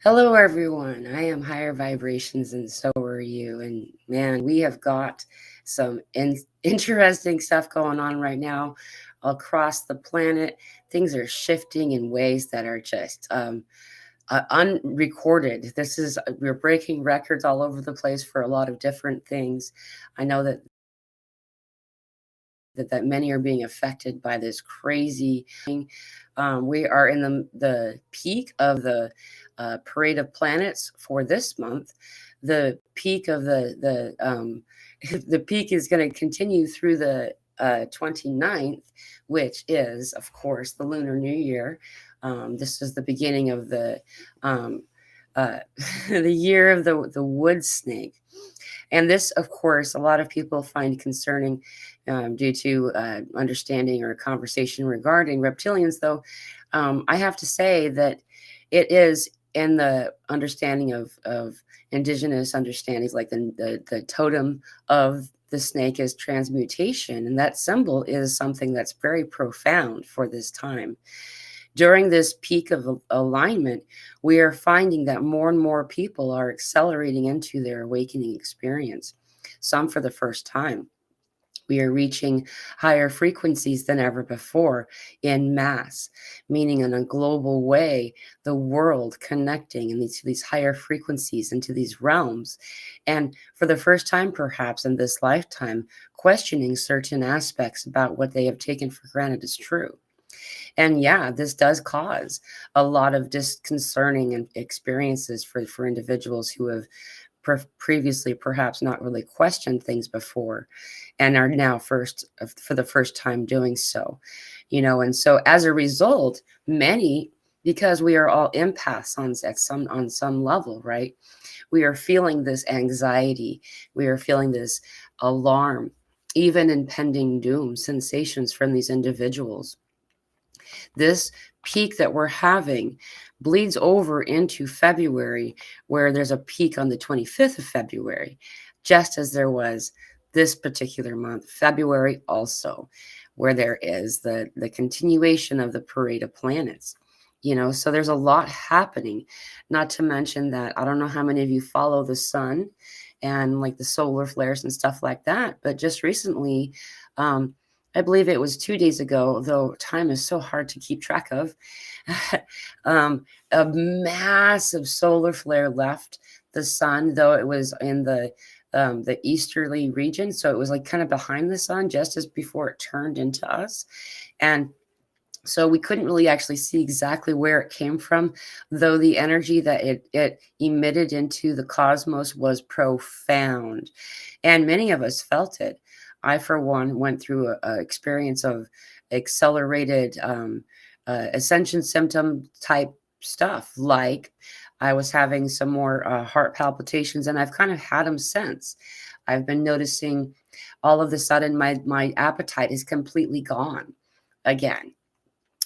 Hello, everyone. I am higher vibrations, and so are you. And man, we have got some interesting stuff going on right now across the planet. Things are shifting in ways that are just unrecorded. We're breaking records all over the place for a lot of different things. I know that many are being affected by this crazy thing. We are in the peak of the parade of planets for this month. The peak of the the peak is going to continue through the 29th, which is, of course, the Lunar New Year. This is the beginning of the um, uh, the year of the wood snake. And this, of course, a lot of people find concerning due to understanding or conversation regarding reptilians, though. I have to say that it is in the understanding of indigenous understandings, like the totem of the snake is transmutation. And that symbol is something that's very profound for this time. During this peak of alignment, we are finding that more and more people are accelerating into their awakening experience, some for the first time. We are reaching higher frequencies than ever before in mass, meaning in a global way, the world connecting in these higher frequencies into these realms. And for the first time, perhaps in this lifetime, questioning certain aspects about what they have taken for granted as true. And yeah, this does cause a lot of disconcerting experiences for individuals who have previously perhaps not really questioned things before and are now for the first time doing so. And so as a result, many, because we are all empaths on some level, right? We are feeling this anxiety, we are feeling this alarm, even impending doom sensations from these individuals. This peak that we're having bleeds over into February, where there's a peak on the 25th of February, just as there was this particular month, February also, where there is the continuation of the parade of planets. So there's a lot happening. Not to mention that I don't know how many of you follow the sun and like the solar flares and stuff like that, but just recently, um, I believe it was 2 days ago, though time is so hard to keep track of. um, a massive solar flare left the sun, though it was in the easterly region, so it was like kind of behind the sun, just as before it turned into us, and so we couldn't really actually see exactly where it came from, though the energy that it emitted into the cosmos was profound, and many of us felt it. I, for one, went through a experience of accelerated ascension symptom type stuff. Like I was having some more heart palpitations, and I've kind of had them since. I've been noticing all of a sudden my appetite is completely gone again.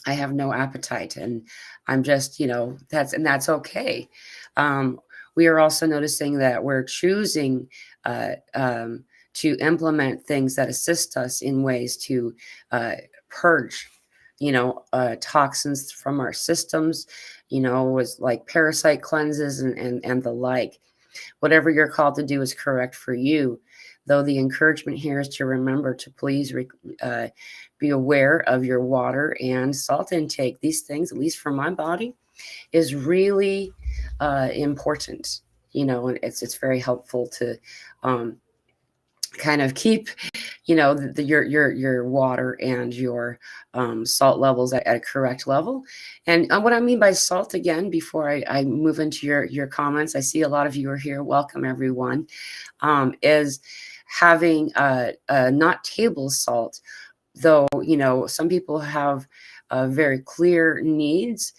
I have no appetite, and I'm just, that's okay. Um, we are also noticing that we're choosing to implement things that assist us in ways to purge, toxins from our systems, was like parasite cleanses and the like. Whatever you're called to do is correct for you. Though the encouragement here is to remember to please be aware of your water and salt intake. These things, at least for my body, is really important. And it's very helpful to um, kind of keep your water and your salt levels at a correct level. And what I mean by salt, again, before I move into your comments, I see a lot of you are here. Welcome, everyone. Is having not table salt, though. Some people have very clear needs.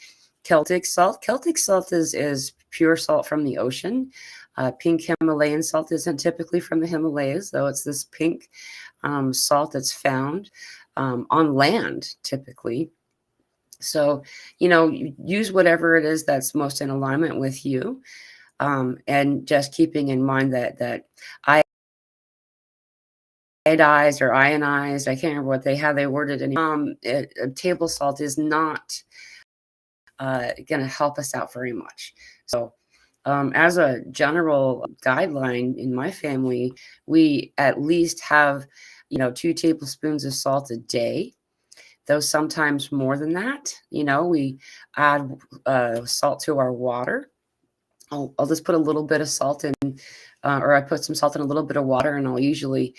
Celtic salt is pure salt from the ocean. Pink Himalayan salt isn't typically from the Himalayas, though it's this pink salt that's found on land typically. So, use whatever it is that's most in alignment with you. And just keeping in mind that iodized or ionized, I can't remember how they worded it. Table salt is not going to help us out very much. So as a general guideline in my family, we at least have, 2 tablespoons of salt a day, though sometimes more than that. We add salt to our water. I'll just put a little bit of salt in, or I put some salt in a little bit of water, and I'll usually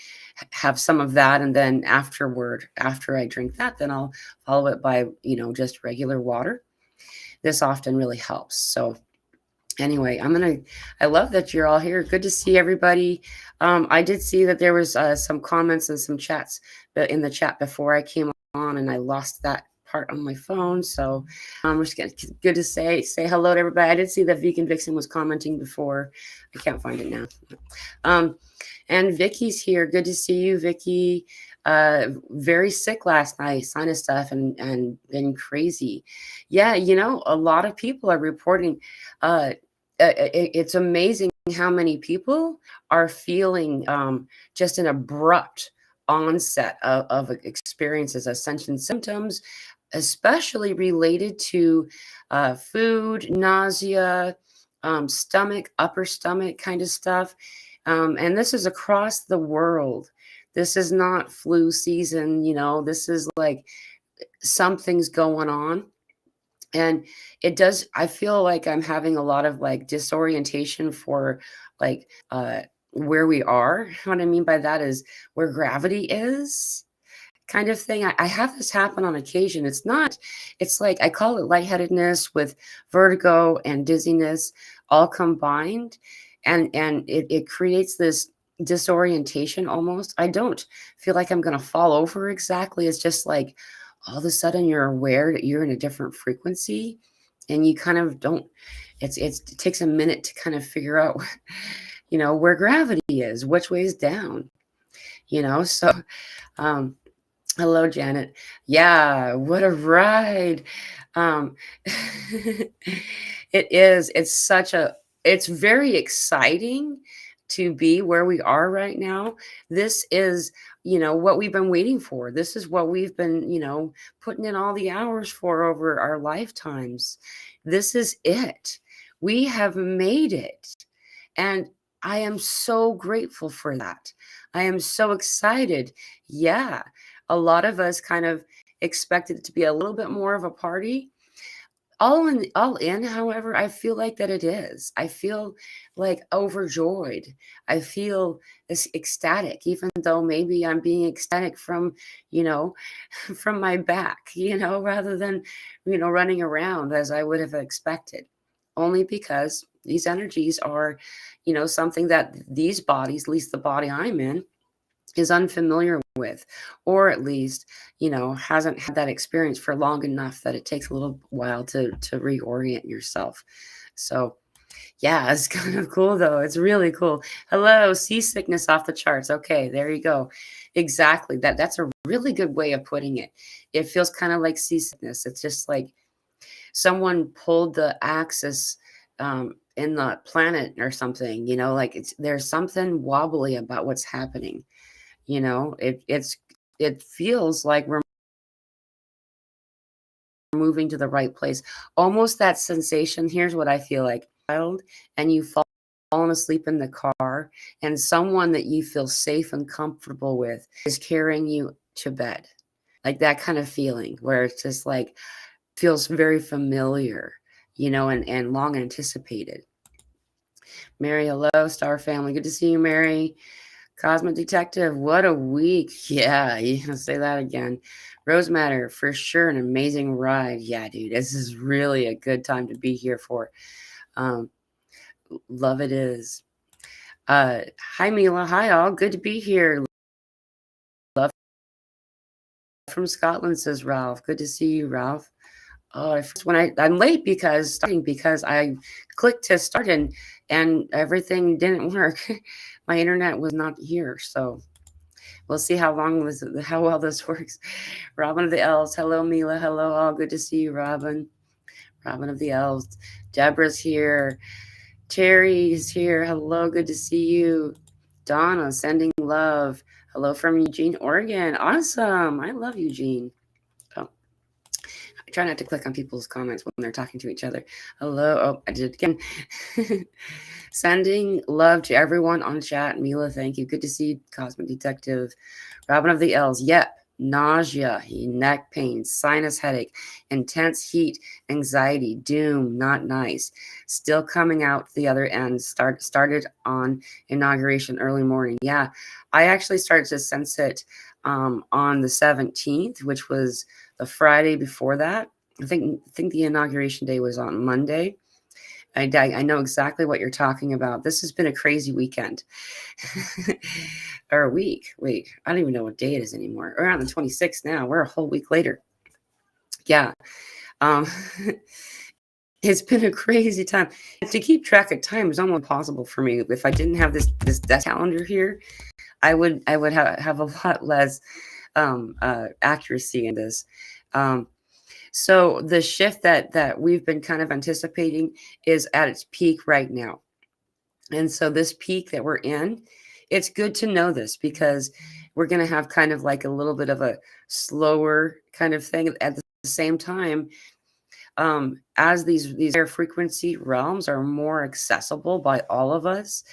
have some of that. And then after I drink that, then I'll follow it by, just regular water. This often really helps. So anyway, I love that you're all here. Good to see everybody. I did see that there was some comments and some chats in the chat before I came on, and I lost that part on my phone. So we're just good to say hello to everybody. I did see that Vegan Vixen was commenting before. I can't find it now. And Vicky's here. Good to see you, Vicky. Very sick last night, sinus stuff, and been crazy. Yeah, a lot of people are reporting. It's amazing how many people are feeling just an abrupt onset of experiences, ascension symptoms, especially related to food, nausea, stomach, upper stomach kind of stuff. And this is across the world. This is not flu season, this is like something's going on. And I feel like I'm having a lot of like disorientation for like where we are. What I mean by that is where gravity is, kind of thing. I have this happen on occasion. It's like I call it lightheadedness with vertigo and dizziness all combined. And it creates this disorientation almost. I don't feel like I'm going to fall over exactly. It's just like all of a sudden you're aware that you're in a different frequency, and you kind of don't, it takes a minute to kind of figure out, where gravity is, which way is down, so, hello, Janet. Yeah, what a ride. It is. It's very exciting to be where we are right now. This is, what we've been waiting for. This is what we've been, putting in all the hours for over our lifetimes. This is it. We have made it. And I am so grateful for that. I am so excited. Yeah. A lot of us kind of expected it to be a little bit more of a party. All in, however, I feel like that it is. I feel like overjoyed. I feel ecstatic, even though maybe I'm being ecstatic from, from my back, rather than, running around as I would have expected. Only because these energies are, something that these bodies, at least the body I'm in, is unfamiliar with, or at least, hasn't had that experience for long enough that it takes a little while to reorient yourself. So yeah, it's kind of cool though. It's really cool. Hello, seasickness off the charts. Okay, there you go. Exactly. That's a really good way of putting it. It feels kind of like seasickness. It's just like someone pulled the axis in the planet or something, like there's something wobbly about what's happening. It feels like we're moving to the right place. Almost that sensation. Here's what I feel like. And you've fallen asleep in the car, and someone that you feel safe and comfortable with is carrying you to bed. Like that kind of feeling where it's just like feels very familiar, and long anticipated. Mary, hello, Star Family. Good to see you, Mary. Cosmic Detective, what a week. Yeah, you can say that again. Rose Matter, for sure, an amazing ride. Yeah, dude, this is really a good time to be here for. Love it is. Hi, Mila. Hi, all. Good to be here. Love from Scotland, says Ralph. Good to see you, Ralph. Oh, I'm late because I clicked to start and everything didn't work. My internet was not here, so we'll see how well this works. Robin of the Elves, hello Mila, hello all, good to see you, Robin. Robin of the Elves, Deborah's here, Terry's here, hello, good to see you. Donna sending love, hello from Eugene, Oregon, awesome. I love Eugene. Try not to click on people's comments when they're talking to each other. Hello. Oh, I did it again. Sending love to everyone on chat. Mila, thank you. Good to see you, Cosmic Detective. Robin of the L's. Yep. Nausea, neck pain, sinus headache, intense heat, anxiety, doom, not nice. Still coming out the other end. Started on inauguration early morning. Yeah, I actually started to sense it on the 17th, which was the Friday before that. I think the inauguration day was on Monday. I know exactly what you're talking about. This has been a crazy weekend. Or a week. Wait, I don't even know what day it is anymore. We're on the 26th now. We're a whole week later. Yeah. Um, it's been a crazy time. To keep track of time is almost impossible for me. If I didn't have this death calendar here, I would have a lot less accuracy in this. So the shift that we've been kind of anticipating is at its peak right now. And so this peak that we're in, it's good to know this because we're going to have kind of like a little bit of a slower kind of thing at the same time. As these higher frequency realms are more accessible by all of us,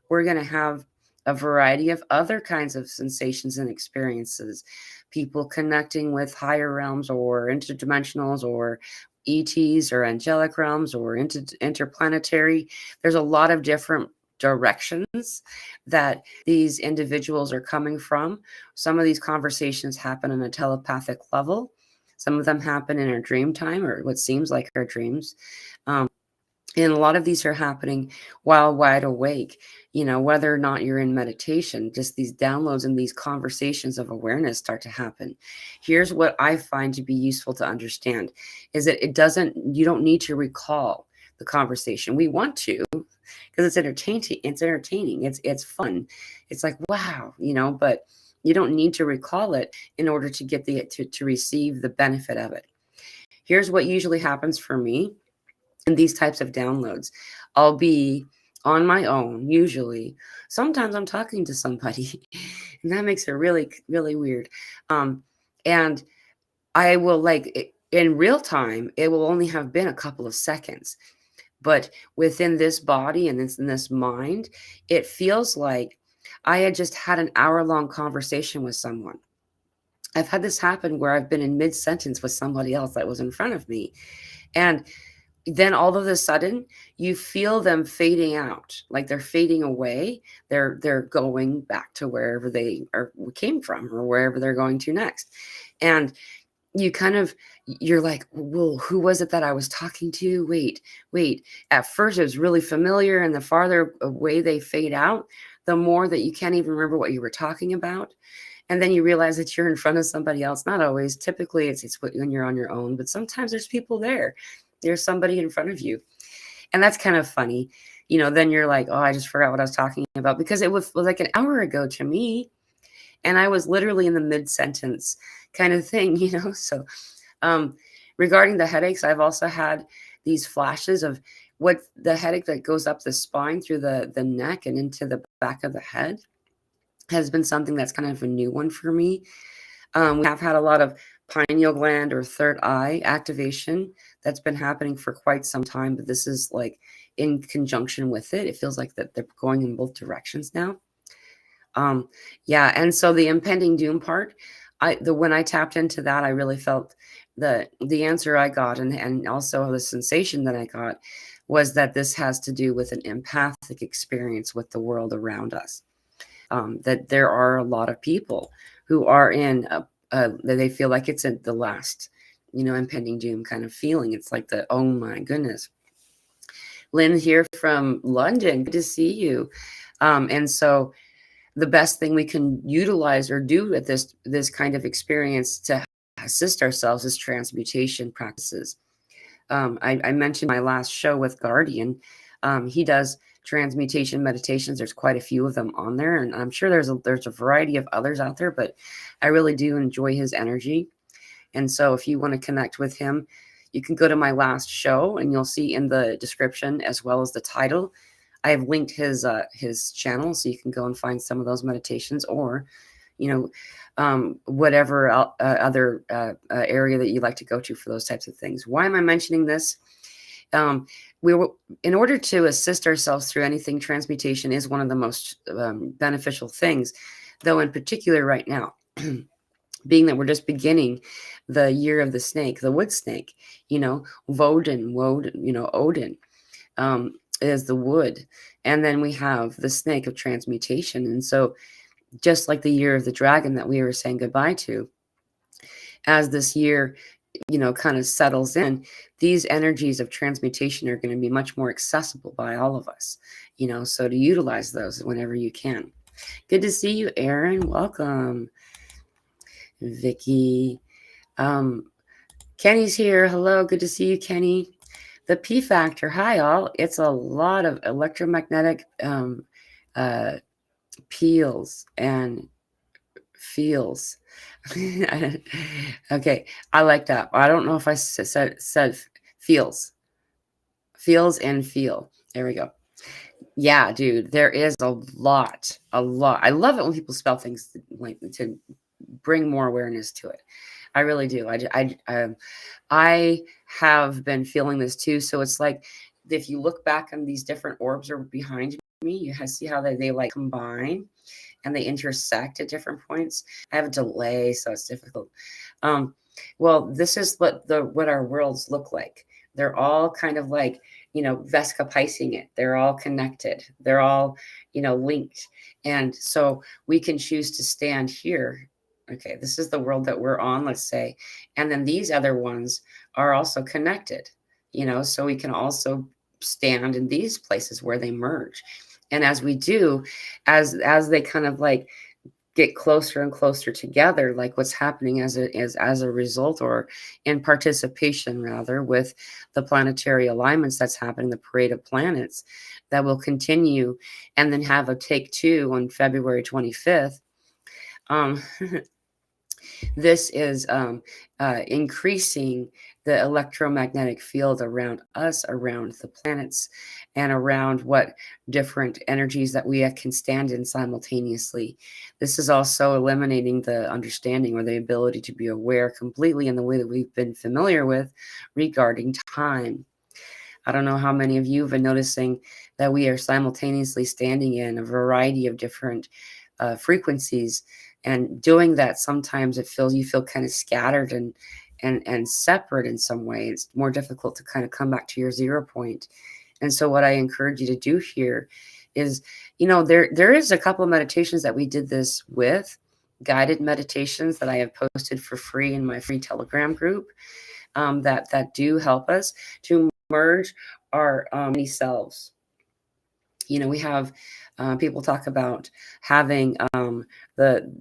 we're going to have a variety of other kinds of sensations and experiences. People connecting with higher realms or interdimensionals or ETs or angelic realms or interplanetary. There's a lot of different directions that these individuals are coming from. Some of these conversations happen on a telepathic level. Some of them happen in our dream time or what seems like our dreams. And a lot of these are happening while wide awake, whether or not you're in meditation, just these downloads and these conversations of awareness start to happen. Here's what I find to be useful to understand is that you don't need to recall the conversation. We want to, because it's entertaining. It's fun. It's like, wow, but you don't need to recall it in order to get to receive the benefit of it. Here's what usually happens for me in these types of downloads. I'll be on my own, usually. Sometimes I'm talking to somebody, and that makes it really, really weird. And I will in real time, it will only have been a couple of seconds. But within this body and in this mind, it feels like I had just had an hour-long conversation with someone. I've had this happen where I've been in mid-sentence with somebody else that was in front of me. And then all of a sudden you feel them fading out, like they're fading away. They're going back to wherever they came from or wherever they're going to next. And you're like, well, who was it that I was talking to? Wait. At first it was really familiar, and the farther away they fade out, the more that you can't even remember what you were talking about. And then you realize that you're in front of somebody else. Not always. Typically it's when you're on your own, but sometimes there's people there. There's somebody in front of you. And that's kind of funny. Then you're like, oh, I just forgot what I was talking about, because it was like an hour ago to me. And I was literally in the mid-sentence kind of thing, So regarding the headaches, I've also had these flashes of what the headache that goes up the spine through the neck and into the back of the head has been something that's kind of a new one for me. We have had a lot of pineal gland or third eye activation that's been happening for quite some time, but this is like in conjunction with it. It feels like that they're going in both directions now. Yeah, and so the impending doom part, when I tapped into that, I really felt the answer I got, and also the sensation that I got was that this has to do with an empathic experience with the world around us. That there are a lot of people who are in they feel like it's the last, impending doom kind of feeling. It's like oh my goodness. Lynn here from London, good to see you. And so the best thing we can utilize or do at this kind of experience to assist ourselves is transmutation practices. I mentioned my last show with Guardian. He does transmutation meditations. There's quite a few of them on there, and I'm sure there's a variety of others out there, but I really do enjoy his energy. And so if you want to connect with him, you can go to my last show, and you'll see in the description as well as the title, I have linked his channel, so you can go and find some of those meditations, or you know, whatever other area that you like to go to for those types of things. Why am I mentioning this? We were, in order to assist ourselves through anything, transmutation is one of the most beneficial things, though in particular right now, being that we're just beginning the year of the snake, the wood snake, Woden, Odin is the wood. And then we have the snake of transmutation. And so just like the year of the dragon that we were saying goodbye to, as this year kind of settles in, these energies of transmutation are going to be much more accessible by all of us, so to utilize those whenever you can. Good to see you, Aaron. Welcome. Vicky. Kenny's here. Hello. Good to see you, Kenny. The P factor. Hi, all. It's a lot of electromagnetic peels and feels. Okay, I like that. I don't know if I said feels and feel. There we go. Yeah, dude, there is a lot. I love it when people spell things like to bring more awareness to it. I really do. I have been feeling this too. So it's like if you look back on these different orbs are behind me, you see how they like combine and they intersect at different points. I have a delay, so it's difficult. Well, this is what our worlds look like. They're all kind of like, vescapicing it. They're all connected. They're all, linked. And so we can choose to stand here. Okay, this is the world that we're on, let's say. And then these other ones are also connected, so we can also stand in these places where they merge. And as we do, as they kind of like get closer and closer together, like what's happening as a result, or in participation rather, with the planetary alignments that's happening, the parade of planets that will continue, and then have a take two on February 25th. This is increasing the electromagnetic field around us, around the planets, and around what different energies that we can stand in simultaneously. This is also eliminating the understanding or the ability to be aware completely in the way that we've been familiar with regarding time. I don't know how many of you have been noticing that we are simultaneously standing in a variety of different frequencies, and doing that sometimes you feel kind of scattered and separate in some way. It's more difficult to kind of come back to your 0 point. And so what I encourage you to do here is, there is a couple of meditations that we did this with, guided meditations that I have posted for free in my free Telegram group, that do help us to merge our many selves. We have people talk about having the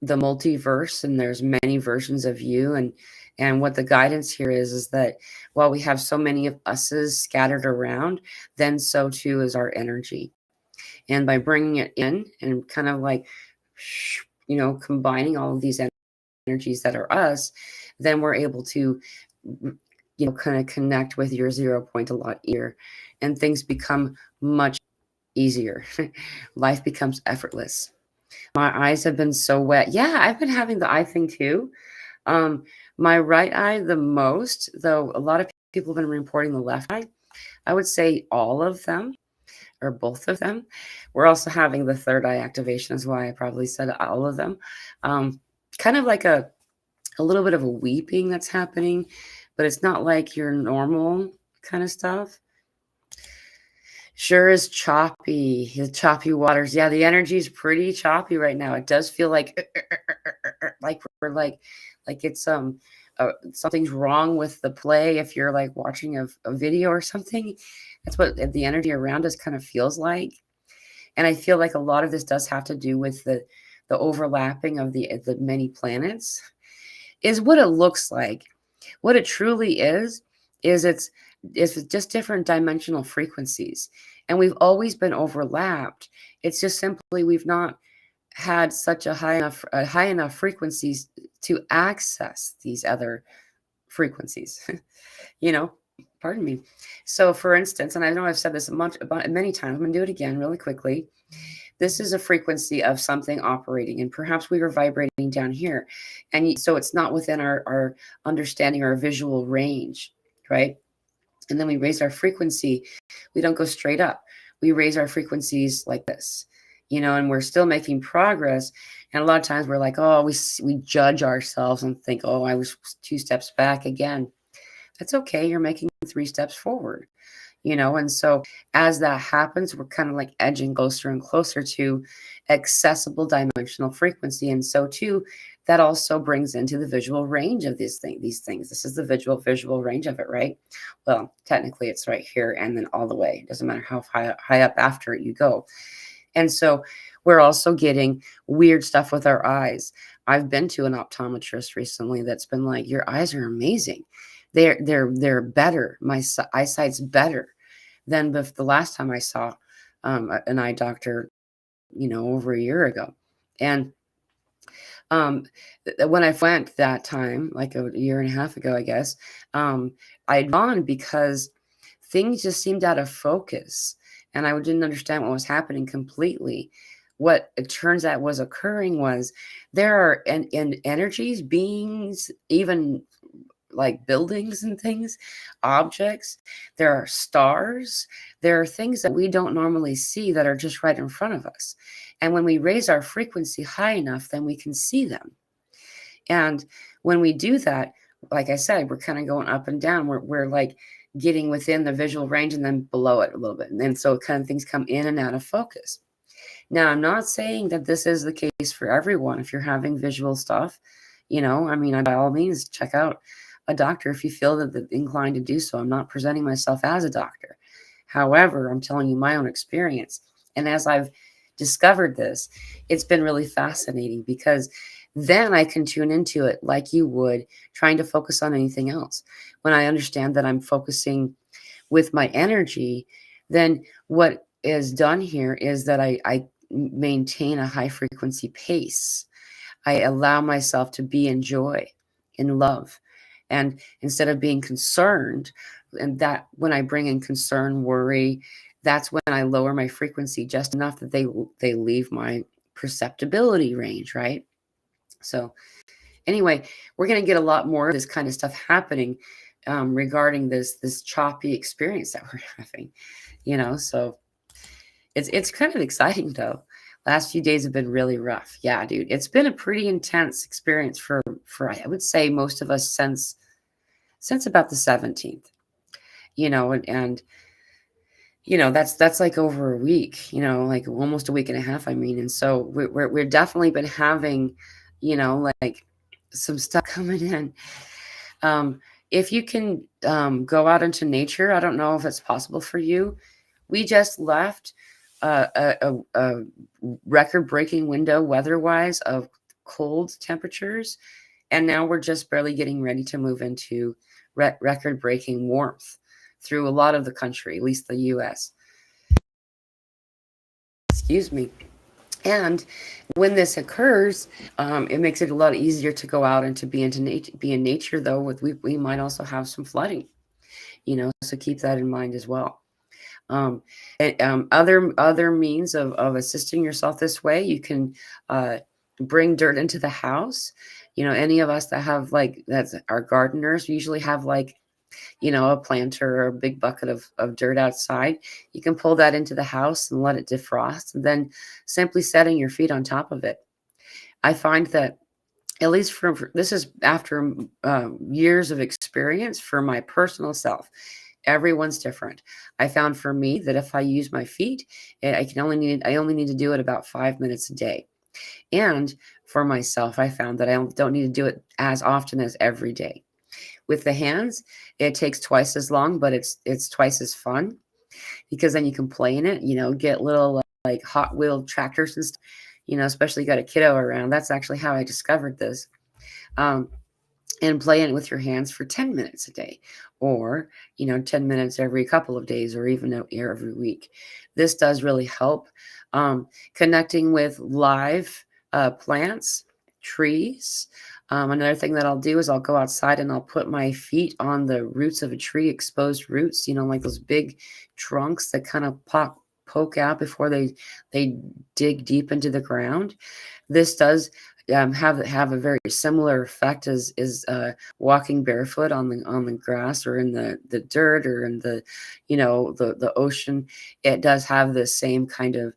multiverse, and there's many versions of you, and what the guidance here is that while we have so many of us's scattered around, then so too is our energy. And by bringing it in and kind of like combining all of these energies that are us, then we're able to kind of connect with your 0 point a lot easier, and things become much easier. Life becomes effortless. My eyes have been so wet. Yeah, I've been having the eye thing too. My right eye the most, though a lot of people have been reporting the left eye. I would say all of them or both of them. We're also having the third eye activation, is why I probably said all of them. Kind of like a little bit of a weeping that's happening, but it's not like your normal kind of stuff. Sure is choppy. The choppy waters. Yeah, the energy is pretty choppy right now. It does feel like we're like it's something's wrong with the play. If you're like watching a video or something, that's what the energy around us kind of feels like. And I feel like a lot of this does have to do with the overlapping of the many planets. Is what it looks like. What it truly is it's just different dimensional frequencies. And we've always been overlapped. It's just simply we've not had such a high enough frequencies to access these other frequencies. Pardon me. So for instance, and I know I've said this many times, I'm going to do it again really quickly. this is a frequency of something operating, and perhaps we were vibrating down here. And so it's not within our understanding, our visual range, right? And then we raise our frequency. We don't go straight up. We raise our frequencies like this, and we're still making progress. And a lot of times we're like, oh, we judge ourselves and think, oh, I was 2 steps back again. That's okay. You're making 3 steps forward. And so as that happens, we're kind of like edging closer and closer to accessible dimensional frequency. And so too, that also brings into the visual range of these things. This is the visual range of it, right? Well, technically it's right here and then all the way. It doesn't matter how high up after it you go. And so we're also getting weird stuff with our eyes. I've been to an optometrist recently that's been like, your eyes are amazing. They're better. My eyesight's better than the last time I saw an eye doctor, over a year ago. And when I went that time, like a year and a half ago, I guess, I'd gone because things just seemed out of focus, and I didn't understand what was happening completely. What it turns out was occurring was there are energies, beings, even like buildings and things, objects. There are stars. There are things that we don't normally see that are just right in front of us. And when we raise our frequency high enough, then we can see them. And when we do that, like I said, we're kind of going up and down. We're like getting within the visual range and then below it a little bit. And then so kind of things come in and out of focus. Now, I'm not saying that this is the case for everyone. If you're having visual stuff, by all means, check out a doctor if you feel that the inclined to do so. I'm not presenting myself as a doctor. However, I'm telling you my own experience. And as I've discovered this, it's been really fascinating because then I can tune into it like you would trying to focus on anything else. When I understand that I'm focusing with my energy, then what is done here is that I maintain a high frequency pace. I allow myself to be in joy, in love. And instead of being concerned, and that when I bring in concern, worry, that's when I lower my frequency just enough that they leave my perceptibility range, right? So anyway, we're going to get a lot more of this kind of stuff happening regarding this choppy experience that we're having, so it's kind of exciting though. Last few days have been really rough. Yeah, dude, it's been a pretty intense experience for I would say most of us since about the 17th, and that's like over a week, like almost a week and a half, I mean. And so we're definitely been having, like some stuff coming in. If you can go out into nature, I don't know if it's possible for you. We just left a record-breaking window weather-wise of cold temperatures, and now we're just barely getting ready to move into record-breaking warmth through a lot of the country, at least the U.S. Excuse me. And when this occurs, it makes it a lot easier to go out and to be in nature. Though we might also have some flooding, so keep that in mind as well. Other means of assisting yourself this way, you can bring dirt into the house. Any of us that have that's our gardeners usually have a planter or a big bucket of dirt outside. You can pull that into the house and let it defrost, and then simply setting your feet on top of it. I find that, at least this is after years of experience for my personal self. Everyone's different. I found for me that if I use my feet, I only need to do it about 5 minutes a day. And for myself, I found that I don't need to do it as often as every day. With the hands, it takes twice as long, but it's twice as fun because then you can play in it, get little like Hot Wheel tractors and stuff, especially got a kiddo around. That's actually how I discovered this. And play in it with your hands for 10 minutes a day, or 10 minutes every couple of days, or even every week. This does really help connecting with live plants, trees. Another thing that I'll do is I'll go outside and I'll put my feet on the roots of a tree, exposed roots, like those big trunks that kind of poke out before they dig deep into the ground. This does have a very similar effect as walking barefoot on the grass or in the dirt or in the the ocean. It does have the same kind of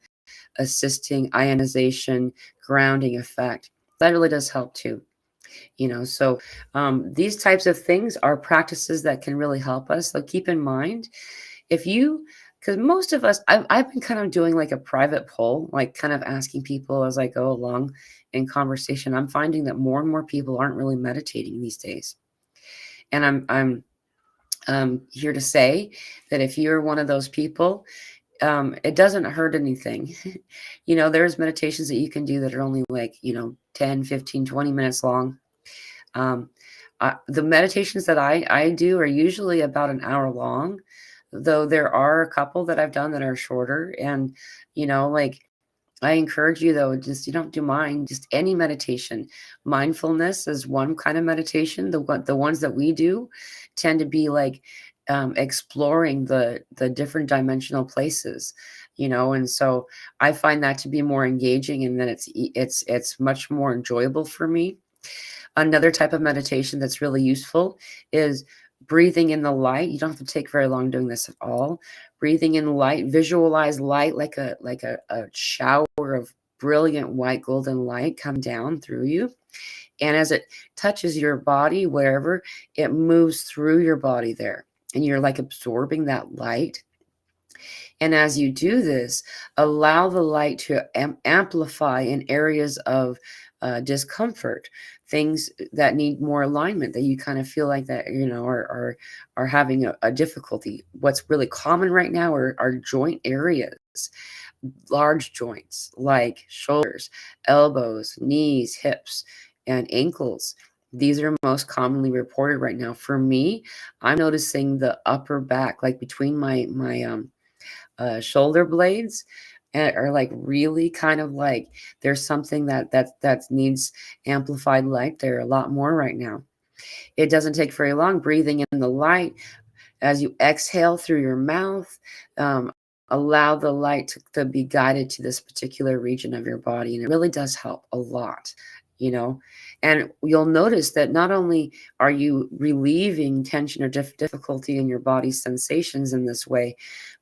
assisting ionization grounding effect. That really does help too. So these types of things are practices that can really help us. So keep in mind, if you because most of us, I've been kind of doing like a private poll, like kind of asking people as I go along in conversation. I'm finding that more and more people aren't really meditating these days. And I'm here to say that if you're one of those people, it doesn't hurt anything. There's meditations that you can do that are only like, 10, 15, 20 minutes long. Um, the meditations that I do are usually about an hour long, though there are a couple that I've done that are shorter. And, like I encourage you though, just you don't do mine, just any meditation. Mindfulness is one kind of meditation. The ones that we do tend to be like exploring the different dimensional places, and so I find that to be more engaging, and then it's much more enjoyable for me. Another type of meditation that's really useful is breathing in the light. You don't have to take very long doing this at all. Breathing in light, visualize light like a shower of brilliant white golden light come down through you. And as it touches your body, wherever, it moves through your body there. And you're like absorbing that light. And as you do this, allow the light to amplify in areas of discomfort, things that need more alignment, that you kind of feel like that, are having a difficulty. What's really common right now are joint areas, large joints like shoulders, elbows, knees, hips, and ankles. These are most commonly reported right now. For me, I'm noticing the upper back, like between my shoulder blades, are like really kind of like there's something that needs amplified light there a lot more right now. It doesn't take very long. Breathing in the light as you exhale through your mouth, um, allow the light to be guided to this particular region of your body, and it really does help a lot. you know and you'll notice that not only are you relieving tension or difficulty in your body's sensations in this way,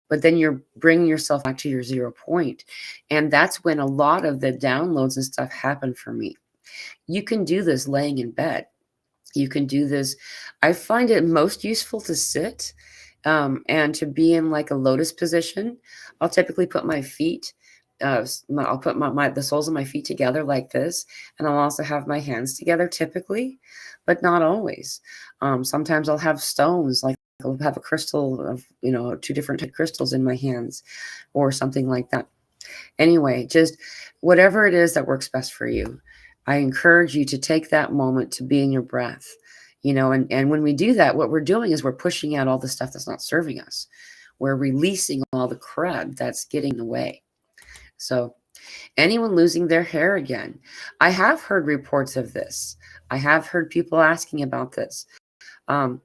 but then you're bringing yourself back to your 0 point. And that's when a lot of the downloads and stuff happen for me. You can do this laying in bed. You can do this. I find it most useful to sit, and to be in like a lotus position. I'll typically put my feet, I'll put the soles of my feet together like this, and I'll also have my hands together typically, but not always. Sometimes I'll have stones, like I'll have a crystal of, two different type crystals in my hands or something like that. Anyway, just whatever it is that works best for you. I encourage you to take that moment to be in your breath. And when we do that, what we're doing is we're pushing out all the stuff that's not serving us. We're releasing all the crud that's getting in the way. So, anyone losing their hair again, I have heard reports of this. I have heard people asking about this. Um,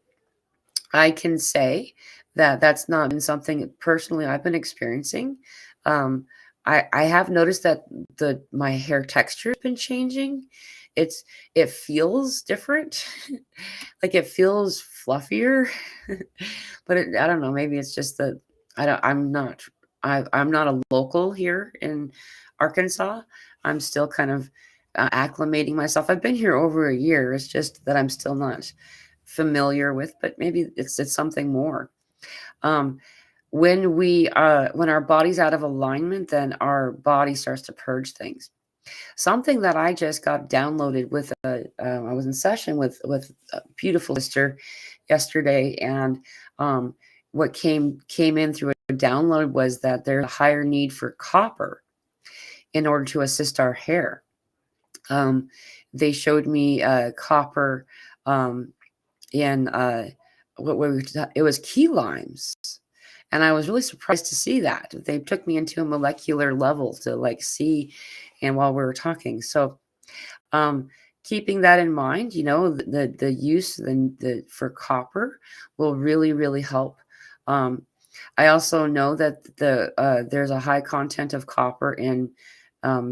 I can say that that's not been something personally I've been experiencing. Um, I have noticed that my hair texture has been changing. It feels different, like it feels fluffier. But I don't know. Maybe it's just that I don't. I'm not a local here in Arkansas. I'm still kind of acclimating myself. I've been here over a year. It's just that I'm still not familiar with, but maybe it's something more. Um, when our body's out of alignment, then our body starts to purge things. Something that I just got downloaded with I was in session with a beautiful sister yesterday, and what came in through a download was that there's a higher need for copper in order to assist our hair. Um, they showed me copper um, in it was key limes, and I was really surprised to see that. They took me into a molecular level to like see, and while we were talking. So um, keeping that in mind, the use the for copper will really help. I also know that there's a high content of copper in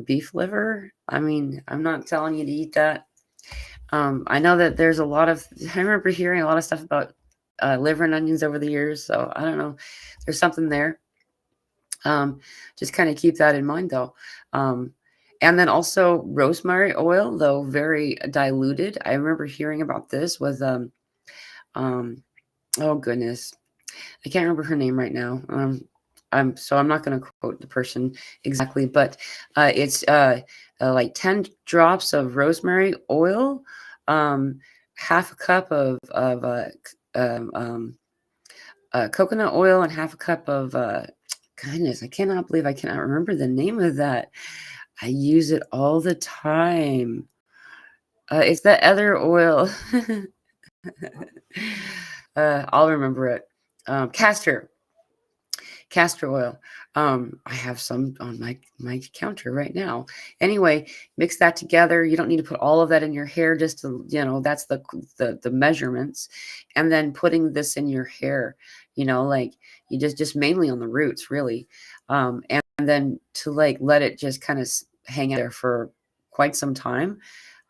beef liver. I mean, I'm not telling you to eat that. I know that there's a lot of, I remember hearing a lot of stuff about liver and onions over the years. So I don't know. There's something there. Just kind of keep that in mind, though. And then also rosemary oil, though very diluted. I remember hearing about this with, oh goodness, I can't remember her name right now. I'm not going to quote the person exactly, but it's like 10 drops of rosemary oil, half a cup of coconut oil, and half a cup of goodness, I cannot believe I cannot remember the name of that. I use it all the time. It's that other oil. I'll remember it. Castor oil. I have some on my counter right now. Anyway, mix that together. You don't need to put all of that in your hair, just to, that's the measurements. And then putting this in your hair, like you just mainly on the roots, really. And then to like let it just kind of hang out there for quite some time.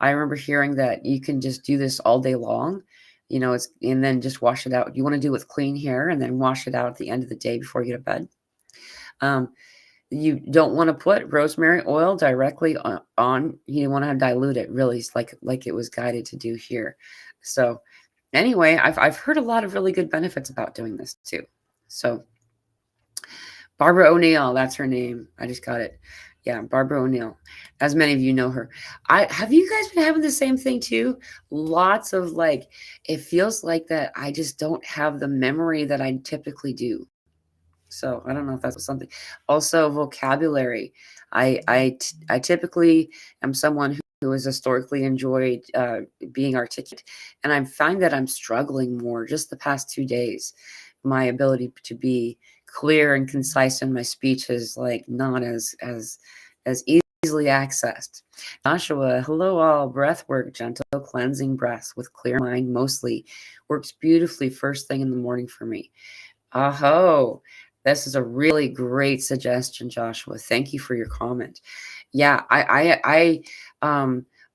I remember hearing that you can just do this all day long. And then just wash it out. You want to do it with clean hair and then wash it out at the end of the day before you get to bed. You don't want to put rosemary oil directly on. You want to dilute it, really, like it was guided to do here. So anyway, I've heard a lot of really good benefits about doing this too. So Barbara O'Neill, that's her name. I just got it. Yeah, Barbara O'Neill. As many of you know her. Have you guys been having the same thing too? Lots of it feels like that I just don't have the memory that I typically do. So I don't know if that's something. Also, vocabulary. I typically am someone who has historically enjoyed being articulate, and I find that I'm struggling more just the past 2 days. My ability to be clear and concise in my speech is not as easily accessed. Joshua, hello all. Breath work, gentle cleansing breaths with clear mind mostly works beautifully first thing in the morning for me. Aho, this is a really great suggestion, Joshua. Thank you for your comment. Yeah, I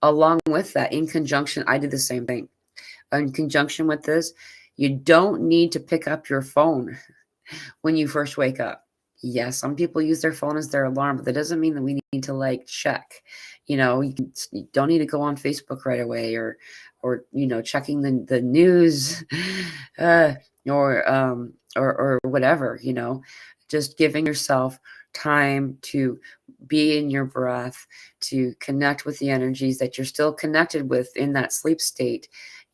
along with that, in conjunction, I did the same thing. In conjunction with this, you don't need to pick up your phone when you first wake up. Yes, some people use their phone as their alarm, but that doesn't mean that we need to check. You don't need to go on Facebook right away or checking the news or whatever. Just giving yourself time to be in your breath, to connect with the energies that you're still connected with in that sleep state.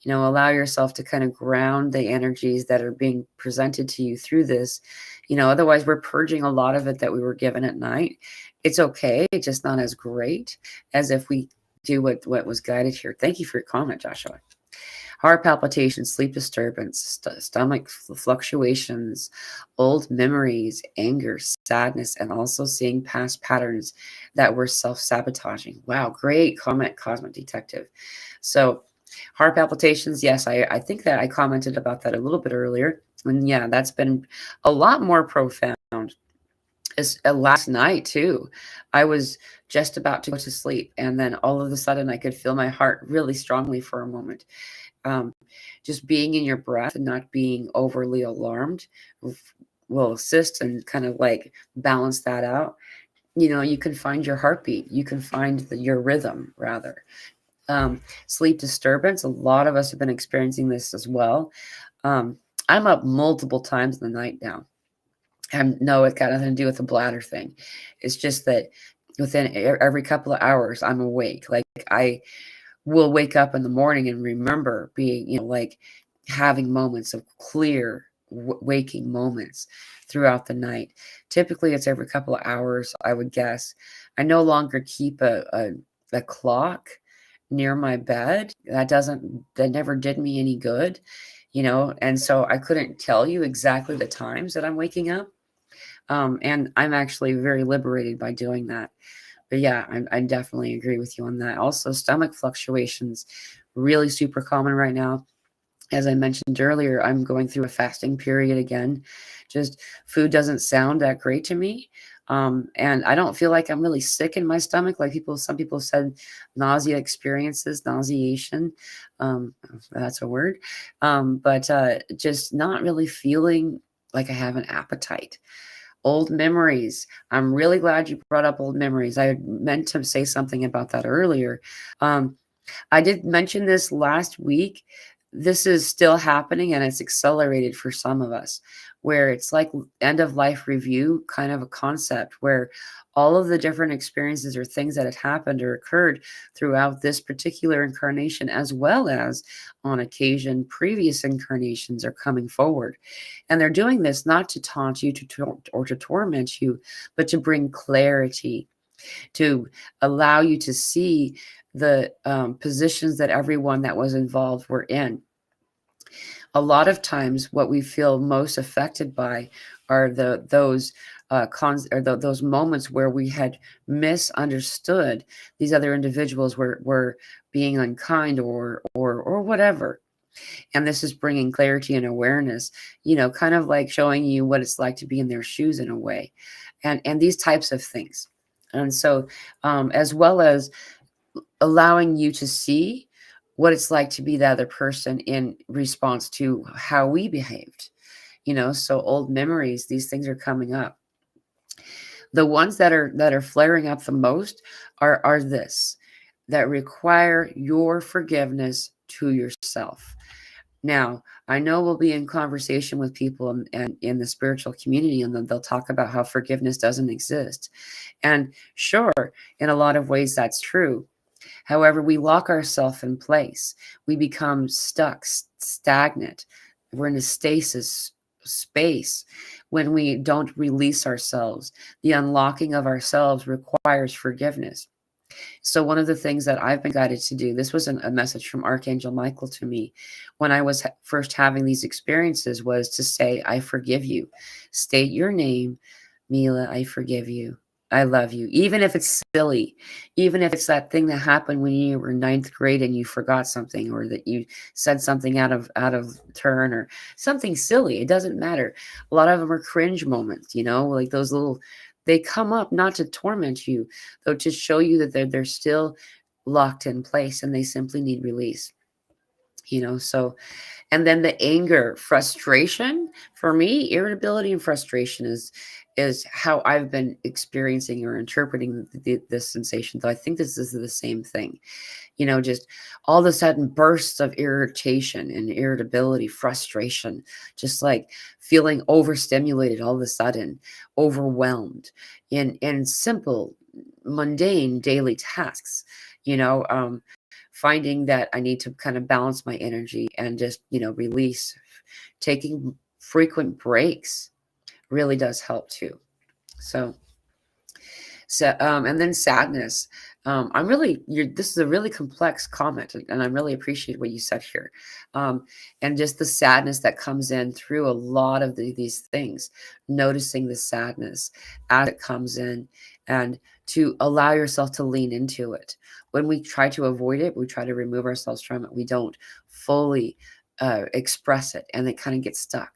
Allow yourself to kind of ground the energies that are being presented to you through this. Otherwise we're purging a lot of it that we were given at night. It's okay, it's just not as great as if we do what was guided here. Thank you for your comment, Joshua. Heart palpitations, sleep disturbance, stomach fluctuations, old memories, anger, sadness, and also seeing past patterns that were self-sabotaging. Wow, great comment, Cosmic Detective. So heart palpitations, yes, I think that I commented about that a little bit earlier. And yeah, that's been a lot more profound. Last night too, I was just about to go to sleep, and then all of a sudden I could feel my heart really strongly for a moment. Just being in your breath and not being overly alarmed will assist and kind of balance that out. You can find your heartbeat. You can find your rhythm, rather. Sleep disturbance. A lot of us have been experiencing this as well. I'm up multiple times in the night now. And no, it got nothing to do with the bladder thing. It's just that within every couple of hours, I'm awake. I will wake up in the morning and remember being, having moments of clear waking moments throughout the night. Typically, it's every couple of hours, I would guess. I no longer keep a clock near my bed. That never did me any good, and so I couldn't tell you exactly the times that I'm waking up. And I'm actually very liberated by doing that. But yeah, I definitely agree with you on that. Also, stomach fluctuations, really super common right now. As I mentioned earlier, I'm going through a fasting period again. Just food doesn't sound that great to me. And I don't feel like I'm really sick in my stomach. Like some people said nausea experiences, nauseation. That's a word. But just not really feeling like I have an appetite. Old memories. I'm really glad you brought up old memories. I meant to say something about that earlier. Um, I did mention this last week. This is still happening and it's accelerated for some of us, where it's like end of life review kind of a concept where all of the different experiences or things that had happened or occurred throughout this particular incarnation, as well as on occasion previous incarnations, are coming forward. And they're doing this not to taunt you or to torment you, but to bring clarity, to allow you to see the positions that everyone that was involved were in. A lot of times, what we feel most affected by are those moments where we had misunderstood these other individuals were being unkind or whatever. And this is bringing clarity and awareness, kind of like showing you what it's like to be in their shoes in a way, and these types of things. And so, as well as allowing you to see what it's like to be the other person in response to how we behaved. So old memories, these things are coming up. The ones that are flaring up the most are this, that require your forgiveness to yourself. Now, I know we'll be in conversation with people and in the spiritual community, and then they'll talk about how forgiveness doesn't exist. And sure, in a lot of ways, that's true. However, we lock ourselves in place. We become stuck, stagnant. We're in a stasis space when we don't release ourselves. The unlocking of ourselves requires forgiveness. So, one of the things that I've been guided to do, this was a message from Archangel Michael to me when I was first having these experiences, was to say, I forgive you. State your name, Mila, I forgive you. I love you. Even if it's silly, even if it's that thing that happened when you were ninth grade and you forgot something, or that you said something out of turn, or something silly. It doesn't matter. A lot of them are cringe moments, like those little, they come up not to torment you, though, to show you that they're still locked in place and they simply need release. So, and then the anger, frustration, for me, irritability and frustration is how I've been experiencing or interpreting this sensation. Though I think this is the same thing. Just all of a sudden bursts of irritation and irritability, frustration, just like feeling overstimulated all of a sudden, overwhelmed in simple, mundane daily tasks. You know, um, Finding that I need to kind of balance my energy and just release. Taking frequent breaks really does help too. So, and then sadness. This is a really complex comment, and I really appreciate what you said here. And just the sadness that comes in through a lot of these things, noticing the sadness as it comes in, and to allow yourself to lean into it. When we try to avoid it, we try to remove ourselves from it. We don't fully express it, and it kind of gets stuck.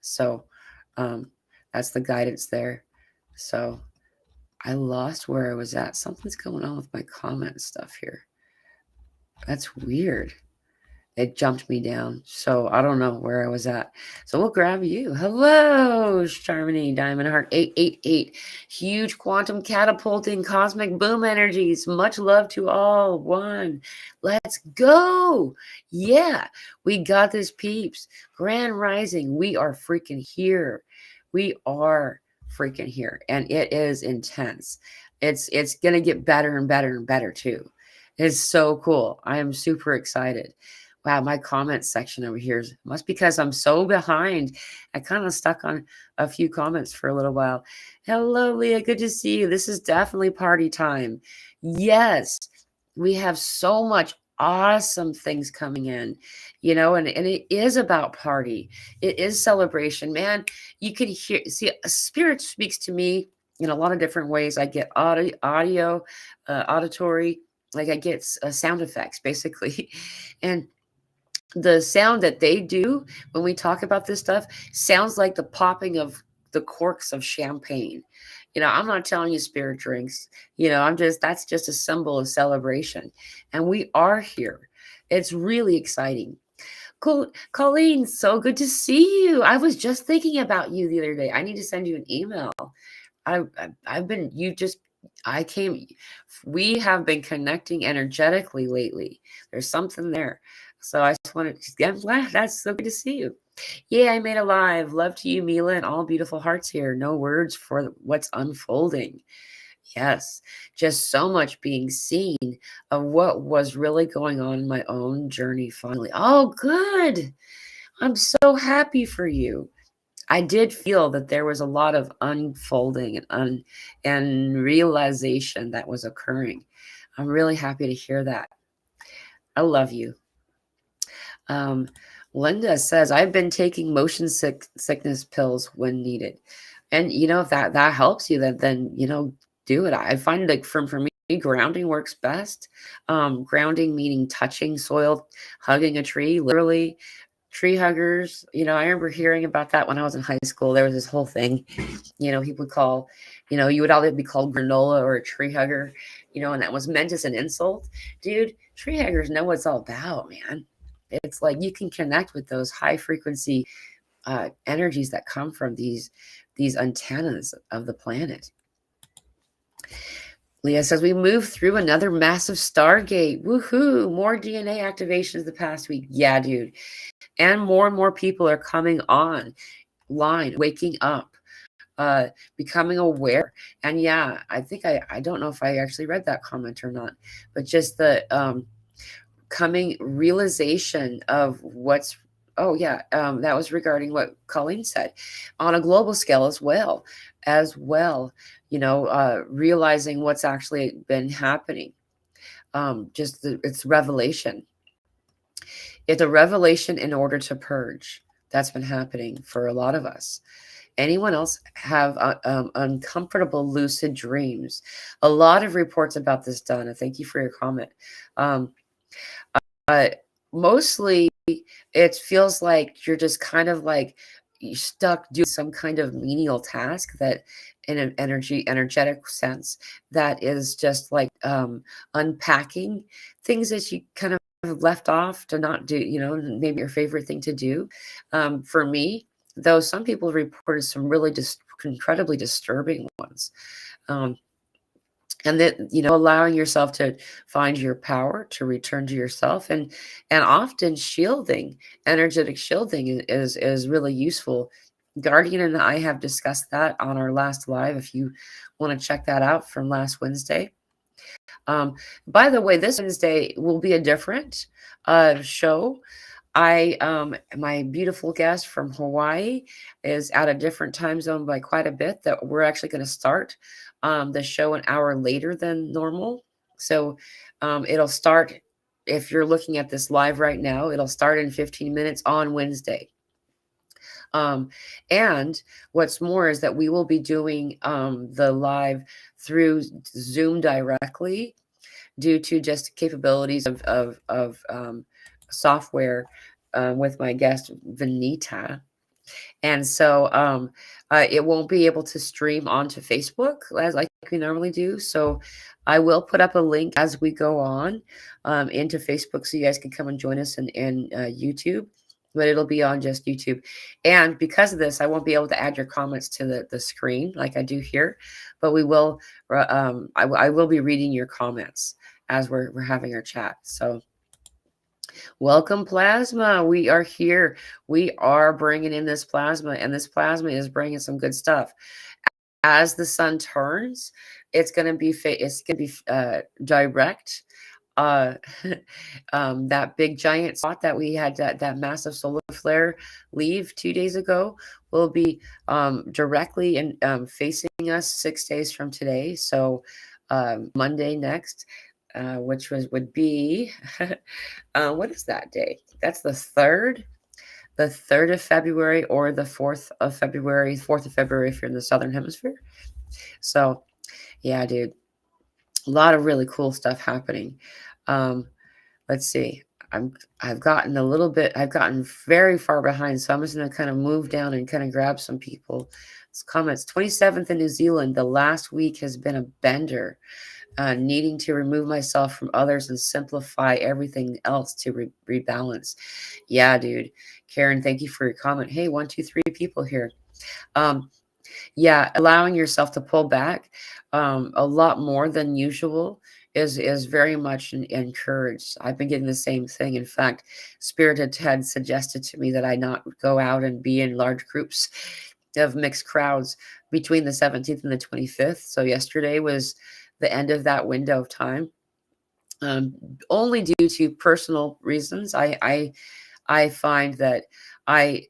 So that's the guidance there. So I lost where I was at. Something's going on with my comment stuff here. That's weird. It jumped me down. So I don't know where I was at. So we'll grab you. Hello, Charmony, Diamond Heart 888. Huge quantum catapulting cosmic boom energies. Much love to all. One. Let's go. Yeah, we got this, peeps. Grand Rising. We are freaking here. We are freaking here. And it is intense. It's gonna get better and better and better too. It's so cool. I am super excited. Wow, my comments section over here must because I'm so behind. I kind of stuck on a few comments for a little while. Hello, Leah. Good to see you. This is definitely party time. Yes, we have so much awesome things coming in, and it is about party. It is celebration, man. You can see a spirit speaks to me in a lot of different ways. I get audio, auditory, like I get sound effects basically. And the sound that they do when we talk about this stuff sounds like the popping of the corks of champagne. I'm not telling you spirit drinks. That's just a symbol of celebration. And we are here. It's really exciting. Cool. Colleen, so good to see you. I was just thinking about you the other day. I need to send you an email. I've been, you just, I came, we have been connecting energetically lately. There's something there. So I just wanted to, I'm glad. That's so good to see you. Yeah, I made a live. Love to you, Mila, and all beautiful hearts here. No words for what's unfolding. Yes, just so much being seen of what was really going on in my own journey finally. Oh, good. I'm so happy for you. I did feel that there was a lot of unfolding and realization that was occurring. I'm really happy to hear that. I love you. Um, Linda says, I've been taking motion sickness pills when needed. And if that helps you, then do it. I find like for me, grounding works best. Grounding meaning touching soil, hugging a tree, literally. Tree huggers, I remember hearing about that when I was in high school. There was this whole thing, people would call, you would either be called granola or a tree hugger, and that was meant as an insult. Dude, tree huggers know what it's all about, man. It's like you can connect with those high frequency energies that come from these antennas of the planet. Leah says, we moved through another massive Stargate. Woohoo! More DNA activations the past week. Yeah, dude. And more people are coming online, waking up, becoming aware. And yeah, I think I don't know if I actually read that comment or not, but just the coming realization of what's that was regarding what Colleen said on a global scale as well, realizing what's actually been happening. It's revelation. It's a revelation in order to purge. That's been happening for a lot of us. Anyone else have uncomfortable lucid dreams? A lot of reports about this, Donna. Thank you for your comment. Mostly it feels like you're just kind of like you're stuck doing some kind of menial task that in an energetic sense that is just like unpacking things that you kind of left off to not do, maybe your favorite thing to do. For me, though, some people reported some really just incredibly disturbing ones. And that, allowing yourself to find your power to return to yourself, and often shielding, energetic shielding is really useful. Guardian and I have discussed that on our last live, if you want to check that out from last Wednesday. By the way, this Wednesday will be a different show. My beautiful guest from Hawaii is at a different time zone by quite a bit, that we're actually going to start the show an hour later than normal. So it'll start, if you're looking at this live right now, it'll start in 15 minutes on Wednesday. And what's more is that we will be doing the live through Zoom directly, due to just capabilities of software with my guest Vanita. And so it won't be able to stream onto Facebook as like we normally do. So I will put up a link as we go on into Facebook, so you guys can come and join us in YouTube. But it'll be on just YouTube. And because of this, I won't be able to add your comments to the screen like I do here. But we will. I will be reading your comments as we're having our chat. So welcome, plasma. We are here. We are bringing in this plasma, and this plasma is bringing some good stuff. As the sun turns, it's going to be direct. That big giant spot that we had, that massive solar flare leave 2 days ago, will be directly and facing us 6 days from today. So Monday next, which would be what is that day? That's the 3rd of February, or the 4th of February, 4th of February if you're in the Southern Hemisphere. So yeah, dude, a lot of really cool stuff happening. Let's see. I've gotten a little bit, I've gotten very far behind. So I'm just going to kind of move down and kind of grab some people. Comments 27th in New Zealand. The last week has been a bender. Needing to remove myself from others and simplify everything else to rebalance. Yeah, dude. Karen, thank you for your comment. Hey, 1, 2, 3 people here. Yeah, allowing yourself to pull back a lot more than usual is very much encouraged. I've been getting the same thing. In fact, Spirit had suggested to me that I not go out and be in large groups of mixed crowds between the 17th and the 25th. So yesterday was the end of that window of time. Only due to personal reasons. I find that I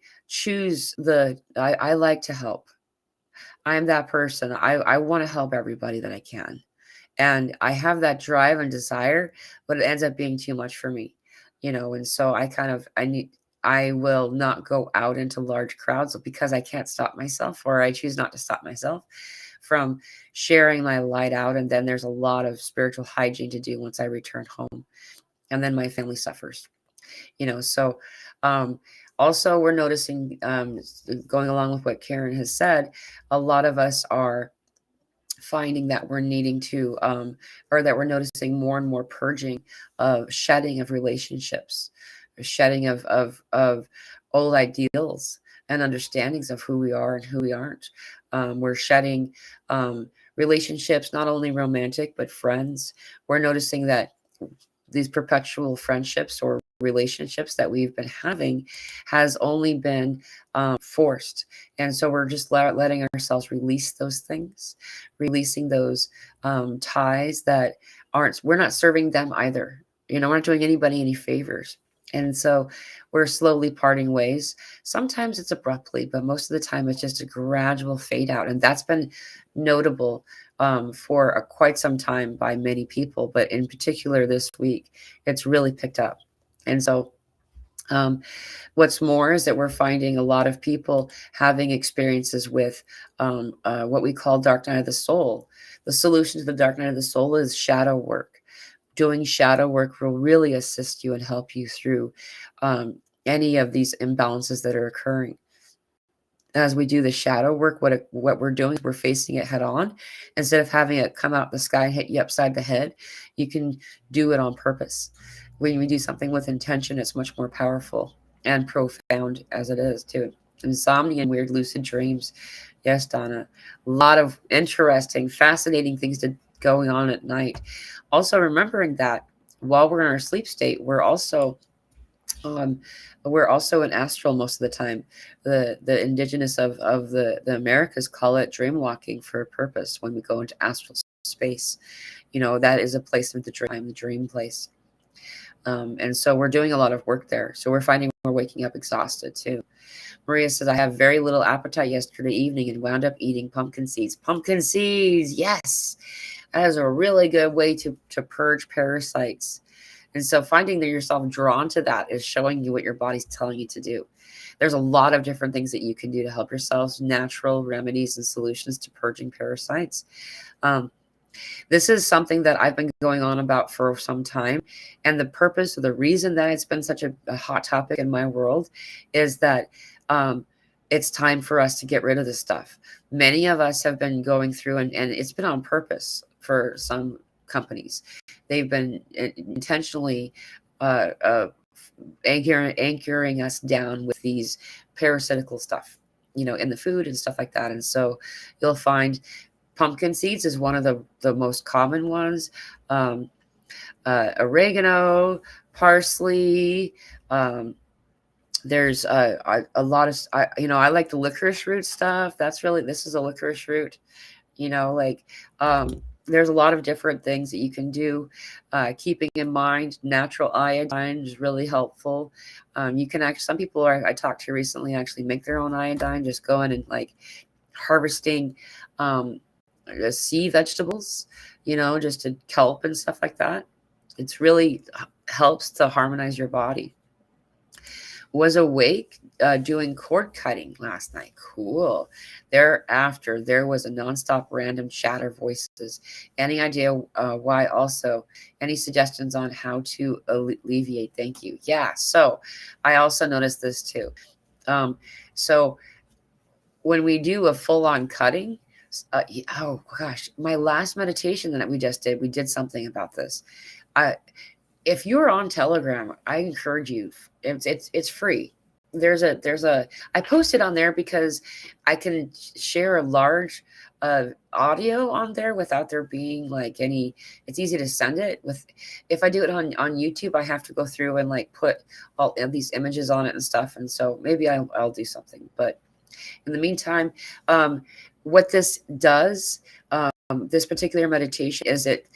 I like to help. I'm that person. I want to help everybody that I can. And I have that drive and desire, but it ends up being too much for me, and so I will not go out into large crowds because I can't stop myself, or I choose not to stop myself from sharing my light out. And then there's a lot of spiritual hygiene to do once I return home. And then my family suffers, so also we're noticing, going along with what Karen has said, a lot of us are finding that we're needing to or that we're noticing more and more purging of shedding of relationships, shedding of old ideals and understandings of who we are and who we aren't. We're shedding relationships, not only romantic but friends. We're noticing that these perpetual friendships or relationships that we've been having has only been forced. And so we're just letting ourselves release those things, releasing those ties that we're not serving them either. We're not doing anybody any favors. And so we're slowly parting ways. Sometimes it's abruptly, but most of the time it's just a gradual fade out. And that's been notable for quite some time by many people. But in particular this week, it's really picked up. And so what's more is that we're finding a lot of people having experiences with what we call dark night of the soul. The solution to the dark night of the soul is shadow work. Doing shadow work will really assist you and help you through any of these imbalances that are occurring. As we do the shadow work, what we're doing is we're facing it head on. Instead of having it come out the sky and hit you upside the head, you can do it on purpose. When we do something with intention, it's much more powerful and profound as it is too. Insomnia and weird lucid dreams. Yes, Donna. A lot of interesting, fascinating things going on at night. Also remembering that while we're in our sleep state, we're also in astral most of the time. The indigenous of the Americas call it dream walking for a purpose. When we go into astral space, that is a place of the dream place. And so we're doing a lot of work there. So we're finding we're waking up exhausted too. Maria says, I have very little appetite yesterday evening and wound up eating pumpkin seeds. Pumpkin seeds, yes. That is a really good way to purge parasites. And so finding that yourself drawn to that is showing you what your body's telling you to do. There's a lot of different things that you can do to help yourselves, natural remedies and solutions to purging parasites. This is something that I've been going on about for some time. And the purpose or the reason that it's been such a hot topic in my world is that it's time for us to get rid of this stuff. Many of us have been going through, and it's been on purpose for some companies. They've been intentionally anchoring us down with these parasitical stuff, in the food and stuff like that. And so you'll find pumpkin seeds is one of the most common ones. Oregano, parsley. There's a lot of, I like the licorice root stuff. This is a licorice root, there's a lot of different things that you can do. Keeping in mind natural iodine is really helpful. You can some people I talked to recently actually make their own iodine, just going and harvesting sea vegetables, just to kelp and stuff like that. It's really helps to harmonize your body. Was awake doing cord cutting last night. Cool. Thereafter, there was a nonstop random chatter voices. Any idea why? Also, any suggestions on how to alleviate? Thank you. Yeah. So I also noticed this too. So when we do a full-on cutting, oh gosh, my last meditation that we just did, we did something about this. If you're on Telegram, I encourage you. It's free. There's a I posted on there because I can share a large audio on there without there being like any. It's easy to send it with. If I do it on YouTube, I have to go through and like put all of these images on it and stuff. And so maybe I'll do something. But in the meantime, what this does. This particular meditation is it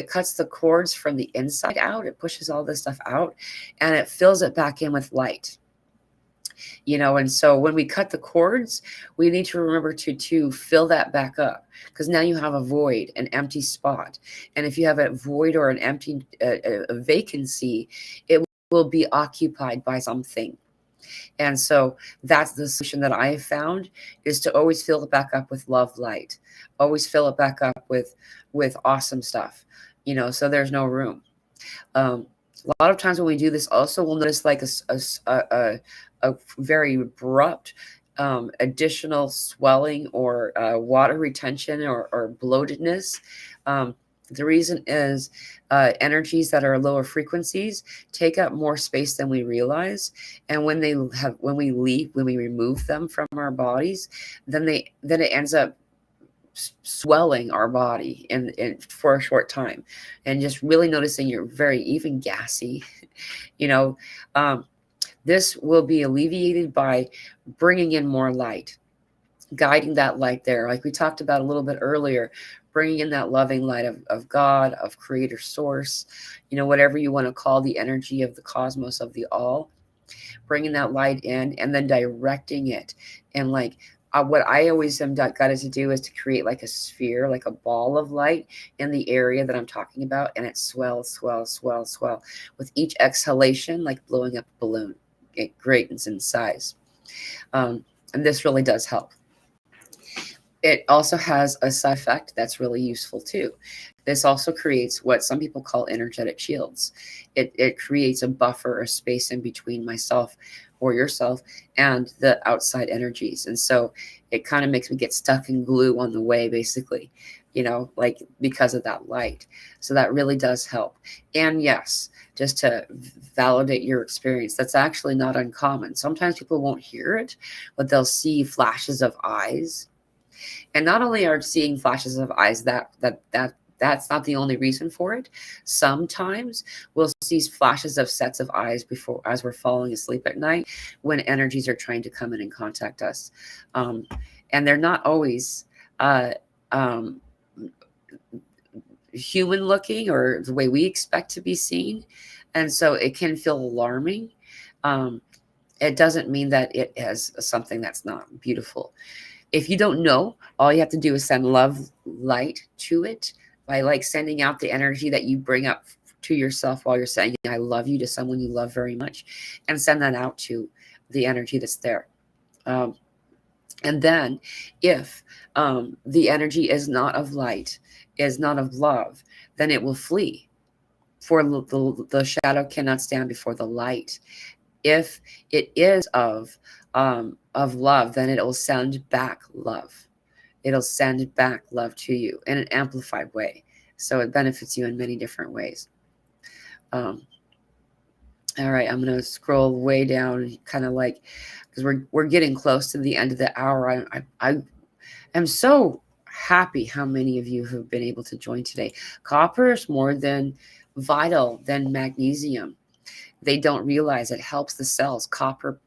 cuts the cords from the inside out. It pushes all this stuff out and it fills it back in with light. And so when we cut the cords, we need to remember to fill that back up, because now you have a void, an empty spot. And if you have a void or an empty a vacancy, it will be occupied by something. And so that's the solution that I have found, is to always fill it back up with love, light. Always fill it back up with awesome stuff, so there's no room. A lot of times when we do this also, we'll notice like a very abrupt additional swelling or water retention or bloatedness. The reason is energies that are lower frequencies take up more space than we realize, and when we remove them from our bodies, then it ends up swelling our body for a short time, and just really noticing you're very even gassy. This will be alleviated by bringing in more light, guiding that light there, like we talked about a little bit earlier, bringing in that loving light of God, of creator source, whatever you want to call the energy of the cosmos, of the all, bringing that light in and then directing it. And like what I always am guided to do is to create like a sphere, like a ball of light in the area that I'm talking about, and it swells with each exhalation, like blowing up a balloon. It greatens in size, and this really does help. It also has a side effect that's really useful too. This also creates what some people call energetic shields. It creates a buffer or space in between myself or yourself and the outside energies. And so it kind of makes me get stuck in glue on the way, basically, like because of that light. So that really does help. And yes, just to validate your experience, that's actually not uncommon. Sometimes people won't hear it, but they'll see flashes of eyes. And not only are seeing flashes of eyes, that's not the only reason for it. Sometimes we'll see flashes of sets of eyes as we're falling asleep at night, when energies are trying to come in and contact us. And they're not always human looking or the way we expect to be seen. And so it can feel alarming. It doesn't mean that it is something that's not beautiful. If you don't know, all you have to do is send love light to it by like sending out the energy that you bring up to yourself while you're saying I love you to someone you love very much, and send that out to the energy that's there. And then if the energy is not of light, is not of love, then it will flee. For the shadow cannot stand before the light. If it is of love, then it'll send back love. It'll send back love to you in an amplified way. So it benefits you in many different ways. All right, I'm going to scroll way down, kind of like, because we're getting close to the end of the hour. I am so happy how many of you have been able to join today. Copper is more than vital than magnesium. They don't realize it helps the cells, copper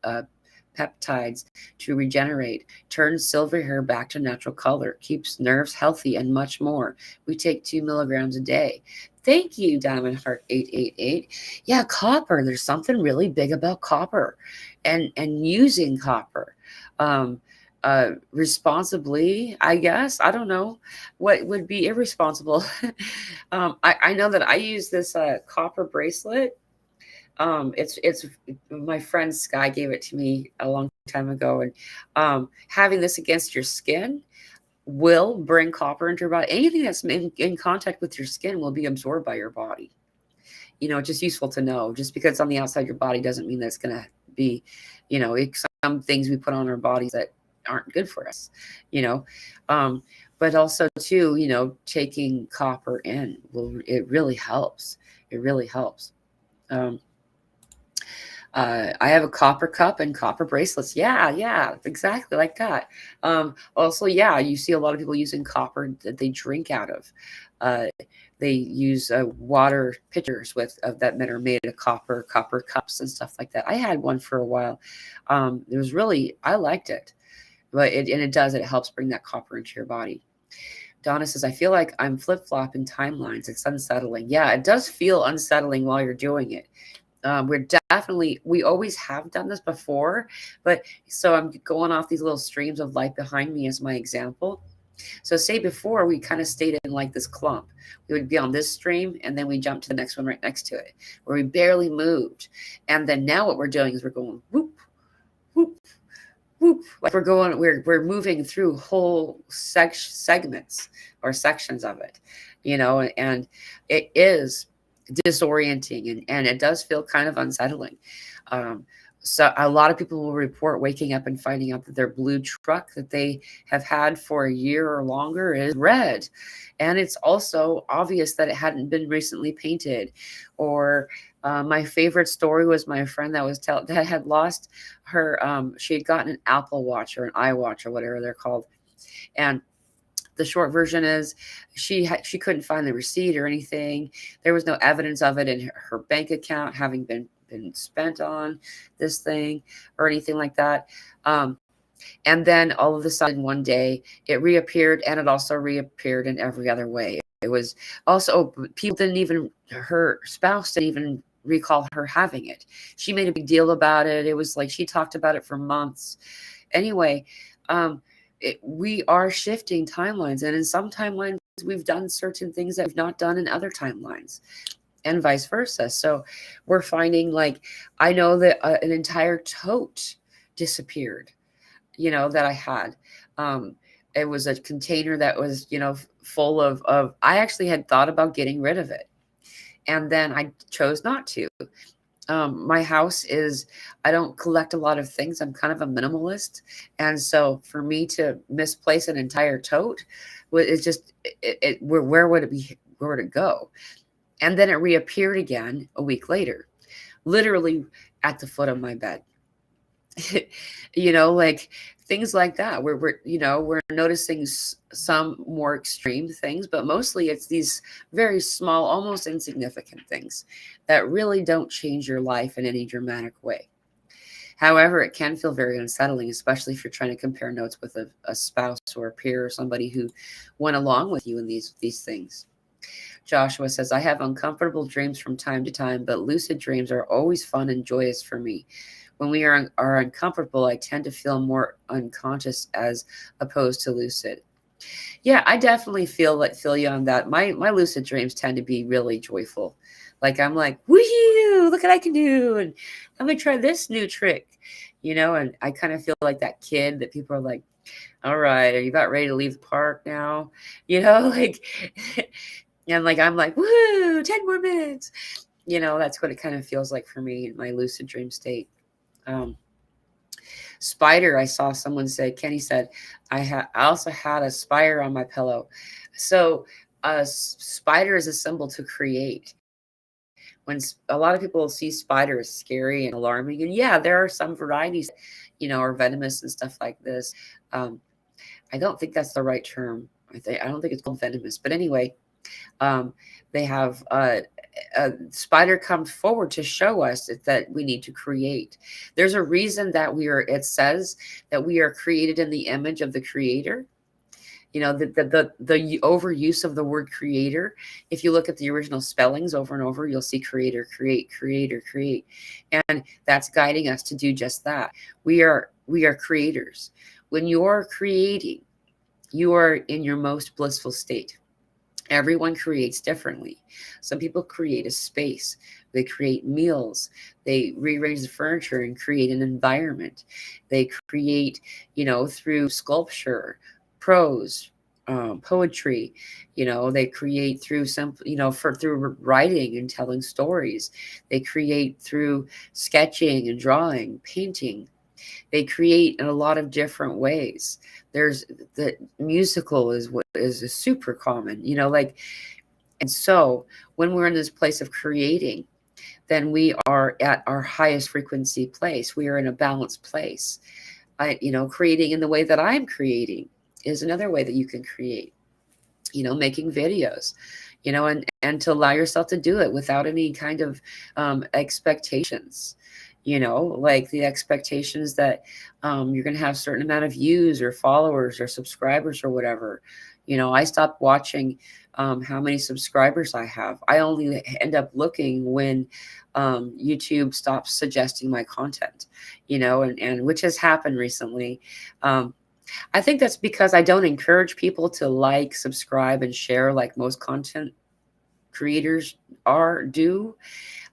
peptides, to regenerate, turns silver hair back to natural color, keeps nerves healthy, and much more. We take 2 milligrams a day. Thank you, Diamond Heart 888. Yeah, copper. There's something really big about copper, and using copper responsibly, I guess. I don't know what would be irresponsible. I know that I use this copper bracelet It's my friend Sky gave it to me a long time ago, and having this against your skin will bring copper into your body. Anything that's in contact with your skin will be absorbed by your body. It's just useful to know. Just because it's on the outside of your body doesn't mean that it's going to be, some things we put on our bodies that aren't good for us, you know. But also too, taking copper in it really helps. It really helps. I have a copper cup and copper bracelets. Yeah, exactly like that. Also, yeah, you see a lot of people using copper that they drink out of. Uh, they use water pitchers that are made of copper cups and stuff like that. I had one for a while. It was really, I liked it, but it helps bring that copper into your body. Donna says, I feel like I'm flip-flopping timelines. It's unsettling. Yeah, it does feel unsettling while you're doing it. We always have done this before, but so I'm going off these little streams of light behind me as my example. So say before we kind of stayed in like this clump, we would be on this stream and then we jump to the next one right next to it where we barely moved. And then now what we're doing is we're going whoop, whoop, whoop. Like we're moving through whole segments or sections of it, and it is disorienting and it does feel kind of unsettling. So a lot of people will report waking up and finding out that their blue truck that they have had for a year or longer is red. And it's also obvious that it hadn't been recently painted. Or my favorite story was my friend that had lost her, she had gotten an Apple Watch or an iWatch or whatever they're called. And the short version is she couldn't find the receipt or anything. There was no evidence of it in her bank account having been spent on this thing or anything like that. And then all of a sudden one day it reappeared, and it also reappeared in every other way. It was also, her spouse didn't even recall her having it. She made a big deal about it. It was like she talked about it for months. Anyway, we are shifting timelines, and in some timelines we've done certain things that we've not done in other timelines, and vice versa. So we're finding, like, I know that an entire tote disappeared, that I had. It was a container that was, full of I actually had thought about getting rid of it, and then I chose not to. My house is, I don't collect a lot of things. I'm kind of a minimalist. And so for me to misplace an entire tote, it's just, where would it be? Where would it go? And then it reappeared again a week later, literally at the foot of my bed. Like things like that, where we're noticing some more extreme things, but mostly it's these very small, almost insignificant things that really don't change your life in any dramatic way. However, it can feel very unsettling, especially if you're trying to compare notes with a spouse or a peer or somebody who went along with you in these things. Joshua says, I have uncomfortable dreams from time to time, but lucid dreams are always fun and joyous for me. When we are uncomfortable, I tend to feel more unconscious as opposed to lucid. Yeah, I definitely feel you on that. My lucid dreams tend to be really joyful. Like I'm like, woohoo, look what I can do, and I'm gonna try this new trick, and I kind of feel like that kid that people are like, all right, are you about ready to leave the park now? Like, and like I'm like, woo, 10 more minutes. That's what it kind of feels like for me in my lucid dream state. Spider, I saw someone say, Kenny said, I also had a spider on my pillow. So a spider is a symbol to create. When a lot of people see spiders scary and alarming, and yeah, there are some varieties, are venomous and stuff like this. I don't think that's the right term. I don't think it's called venomous, but anyway, they have a spider comes forward to show us that we need to create. There's a reason that it says that we are created in the image of the creator. The overuse of the word creator. If you look at the original spellings over and over, you'll see creator, create, creator, create. And that's guiding us to do just that. We are creators. When you're creating, you are in your most blissful state. Everyone creates differently. Some people create a space, they create meals, they rearrange the furniture and create an environment. They create, through sculpture, prose, poetry. They create through through writing and telling stories. They create through sketching and drawing, painting. They create in a lot of different ways. There's the musical is what is super common, like. And so when we're in this place of creating, then we are at our highest frequency place. We are in a balanced place. Creating in the way that I'm creating is another way that you can create, making videos, and to allow yourself to do it without any kind of expectations, like the expectations that you're going to have a certain amount of views or followers or subscribers or whatever. I stopped watching how many subscribers I have. I only end up looking when YouTube stops suggesting my content, and which has happened recently. I think that's because I don't encourage people to like, subscribe, and share like most content creators do.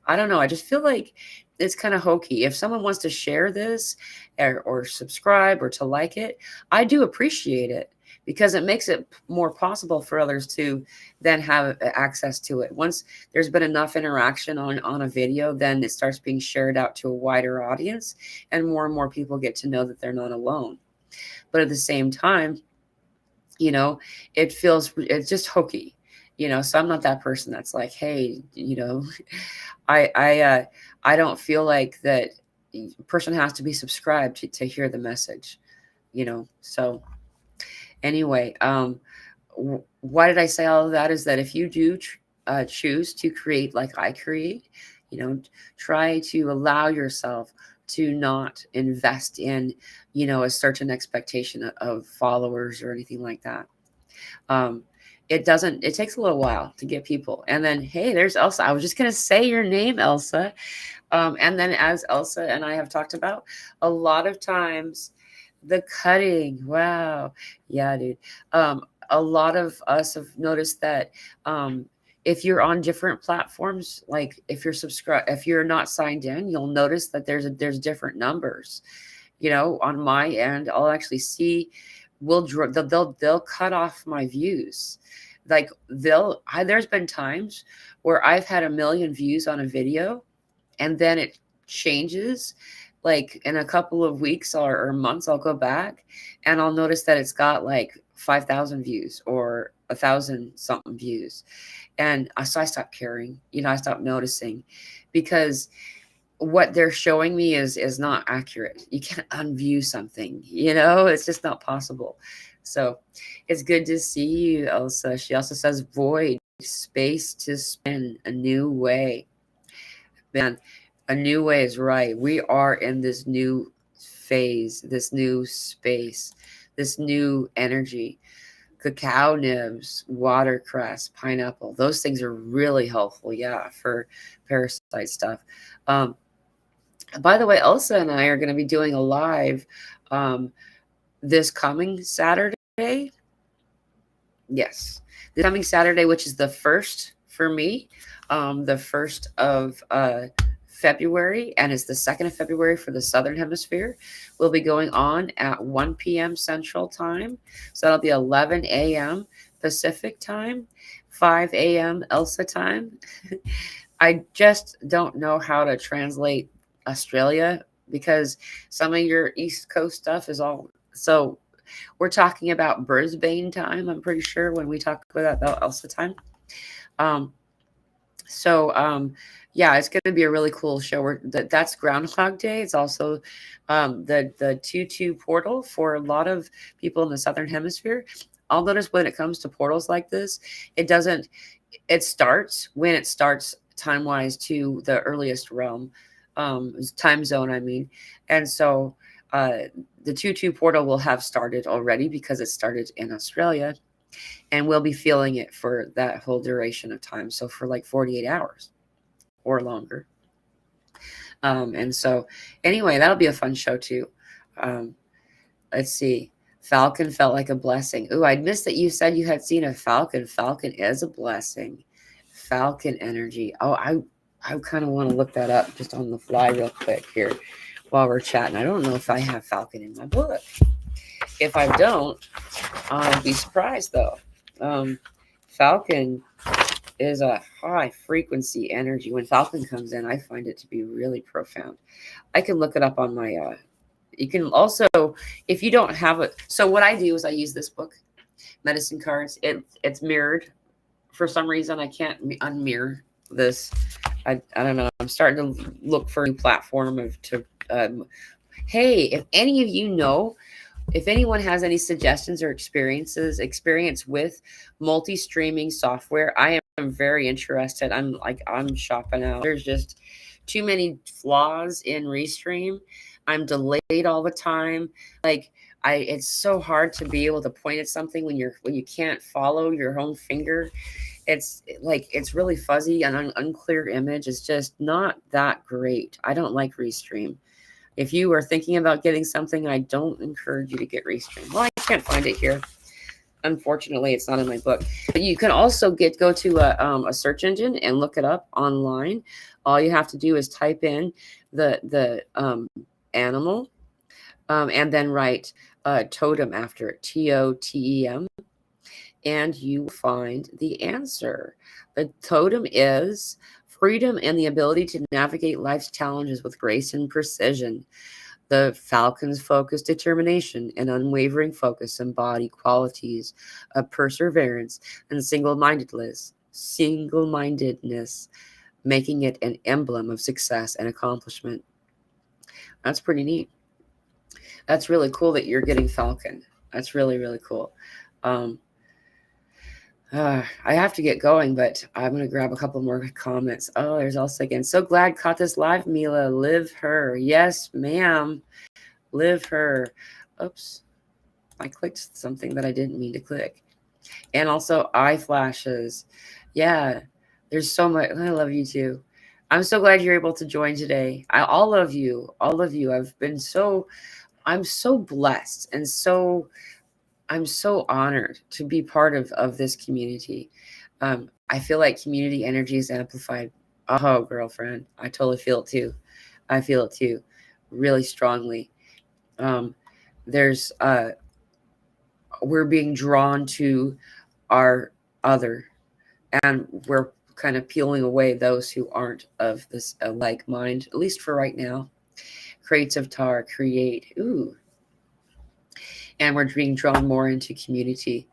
I don't know. I just feel like it's kind of hokey. If someone wants to share this or subscribe or to like it, I do appreciate it because it makes it more possible for others to then have access to it. Once there's been enough interaction on a video, then it starts being shared out to a wider audience and more people get to know that they're not alone. But at the same time, it's just hokey, so I'm not that person that's like, hey, I don't feel like that a person has to be subscribed to hear the message, so anyway, why did I say all of that? Is that if you do choose to create like I create, try to allow yourself to not invest in, a certain expectation of followers or anything like that. It takes a little while to get people. And then, hey, there's Elsa. I was just going to say your name, Elsa. And then as Elsa and I have talked about, a lot of times the cutting, wow. Yeah, dude. A lot of us have noticed that if you're on different platforms, like if you're not signed in, you'll notice that there's different numbers. On my end, I'll actually see they'll cut off my views. Like there's been times where I've had 1 million views on a video and then it changes. Like in a couple of weeks or months, I'll go back and I'll notice that it's got like 5,000 views or 1,000 something views. And so I stopped caring, I stopped noticing, because what they're showing me is not accurate. You can't unview something, it's just not possible. So it's good to see you, Elsa. She also says void, space to spin a new way. Man, a new way is right. We are in this new phase, this new space, this new energy. Cacao nibs, watercress, pineapple, those things are really helpful, yeah, for parasite stuff. By the way, Elsa and I are going to be doing a live this coming Saturday. Yes, this coming Saturday, which is the first for me, the 1st of February, and it's the 2nd of February for the Southern Hemisphere. We'll be going on at 1 p.m. Central Time. So that'll be 11 a.m. Pacific Time, 5 a.m. Elsa Time. I just don't know how to translate Australia because some of your East Coast stuff is all. So we're talking about Brisbane time, I'm pretty sure, when we talk about Elsa time. Yeah, it's going to be a really cool show. That's Groundhog Day. It's also the 2-2 portal for a lot of people in the Southern Hemisphere. I'll notice when it comes to portals like this, it starts when it starts time-wise to the earliest realm, time zone, I mean. And so the 2-2 portal will have started already because it started in Australia. And we'll be feeling it for that whole duration of time. So for like 48 hours or longer. And so anyway, that'll be a fun show too. Let's see. Falcon felt like a blessing. Ooh, I'd missed that you said you had seen a falcon. Falcon is a blessing. Falcon energy. Oh, I kind of want to look that up just on the fly real quick here while we're chatting. I don't know if I have falcon in my book. If I don't, I'll be surprised though. Falcon is a high frequency energy. When falcon comes in, I find it to be really profound. I can look it up on my you can also, if you don't have it, so what I do is I use this book, Medicine Cards. It's mirrored. For some reason, I can't unmirror this. I don't know. I'm starting to look for a new platform hey, if any of you know, if anyone has any suggestions or experience with multi-streaming software, I am very interested. I'm shopping out. There's just too many flaws in Restream. I'm delayed all the time. Like it's so hard to be able to point at something when you can't follow your own finger. It's like it's really fuzzy and unclear image. It's just not that great. I don't like Restream. If you are thinking about getting something, I don't encourage you to get Restream. Well, I can't find it here. Unfortunately, it's not in my book. But you can also go to a search engine and look it up online. All you have to do is type in the animal and then write totem after it, TOTEM, and you will find the answer. The totem is freedom and the ability to navigate life's challenges with grace and precision. The falcon's focus, determination, and unwavering focus embody qualities of perseverance and single-mindedness, making it an emblem of success and accomplishment. That's pretty neat. That's really cool that you're getting falcon. That's really, really cool. I have to get going, but I'm going to grab a couple more comments. Oh, there's also again. So glad caught this live, Mila. Live her. Yes, ma'am. Live her. Oops. I clicked something that I didn't mean to click. And also eye flashes. Yeah, there's so much. I love you too. I'm so glad you're able to join today. All of you. I'm so blessed and I'm so honored to be part of this community. I feel like community energy is amplified. Oh, girlfriend, I totally feel it too. I feel it too, really strongly. There's we're being drawn to our other, and we're kind of peeling away those who aren't of this like mind, at least for right now. Crates of tar, create. Ooh. And we're being drawn more into community.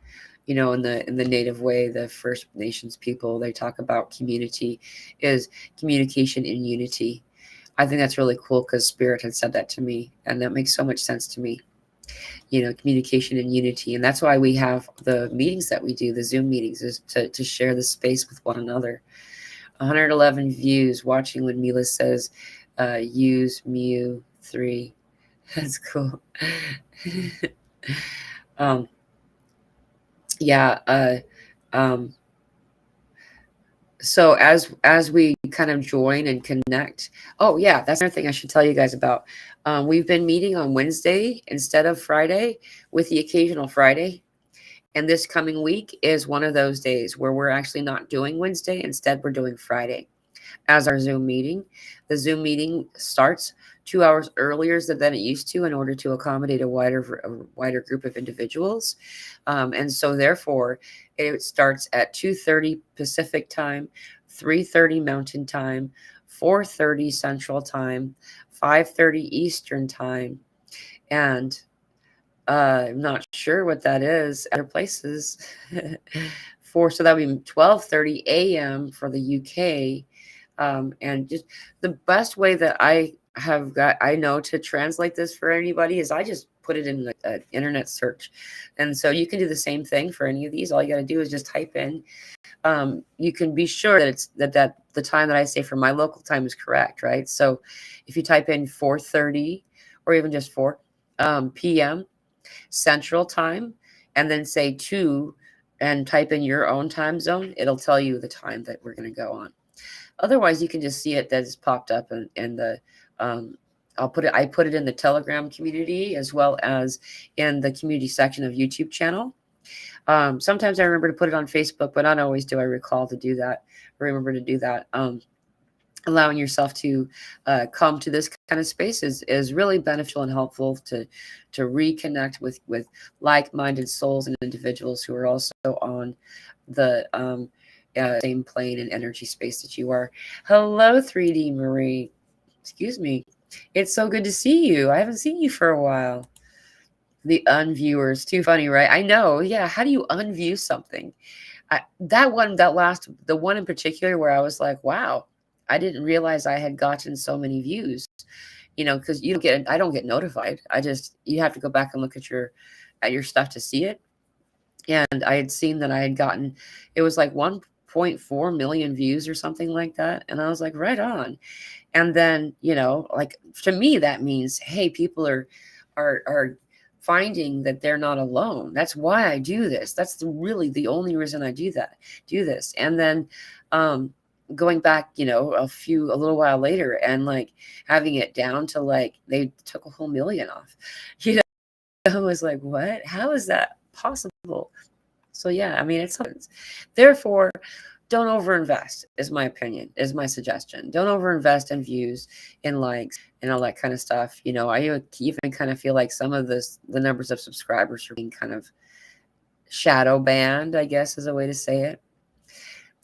In the native way, the First Nations people, they talk about community is communication in unity. I think that's really cool because Spirit had said that to me, and that makes so much sense to me. Communication in unity, and that's why we have the meetings that we do, the Zoom meetings, is to share the space with one another. 111 views watching when Mila says, use Mew 3. That's cool. So as we kind of join and connect, oh yeah, that's another thing I should tell you guys about. We've been meeting on Wednesday instead of Friday, with the occasional Friday. And this coming week is one of those days where we're actually not doing Wednesday. Instead, we're doing Friday as our Zoom meeting. The Zoom meeting starts 2 hours earlier than it used to in order to accommodate a wider group of individuals. And so therefore, it starts at 2:30 Pacific time, 3:30 Mountain time, 4:30 Central time, 5:30 Eastern time. And I'm not sure what that is. Other places. So that would be 12:30 a.m. for the UK. And just the best way that I know to translate this for anybody is I just put it in an internet search. And so you can do the same thing for any of these. All you got to do is just type in. You can be sure that it's that the time that I say for my local time is correct, right? So if you type in 4:30 or even just 4 p.m. Central time, and then say 2 and type in your own time zone, it'll tell you the time that we're going to go on. Otherwise, you can just see it that it's popped up in the I put it in the Telegram community as well as in the community section of YouTube channel. Sometimes I remember to put it on Facebook, but not always do I recall to do that or remember to do that. Allowing yourself to come to this kind of space is really beneficial and helpful to reconnect with like-minded souls and individuals who are also on the same plane and energy space that you are. Hello, 3D Marie. Excuse me. It's so good to see you. I haven't seen you for a while. The unviewers, too funny, right? I know. Yeah. How do you unview something? The one in particular where I was like, wow, I didn't realize I had gotten so many views, because I don't get notified. You have to go back and look at your stuff to see it. And I had seen that I had gotten, it was like 1.4 million views or something like that. And I was like, right on. And then, like to me, that means, hey, people are finding that they're not alone. That's why I do this. That's really the only reason I do this. And then, going back, a little while later and like having it down to like, they took a whole million off, I was like, what? How is that possible? So yeah, I mean, it's happens. Therefore, don't overinvest is my opinion, is my suggestion. Don't overinvest in views, in likes, and all that kind of stuff. I even kind of feel like some of the numbers of subscribers are being kind of shadow banned, I guess is a way to say it.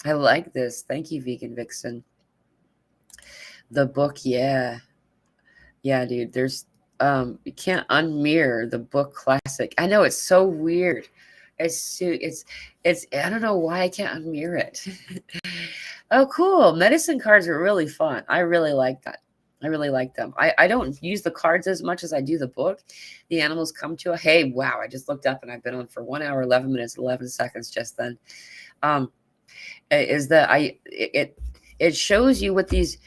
I like this. Thank you, Vegan Vixen. The book, yeah. Yeah, dude, there's you can't unmirror the book classic. I know, it's so weird. It's I don't know why I can't unmirror it. Oh, cool. Medicine cards are really fun. I really like that. I really like them. I don't use the cards as much as I do the book. The animals come to a, hey, wow, I just looked up and I've been on for 1 hour, 11 minutes, 11 seconds just then. Is that it shows you what these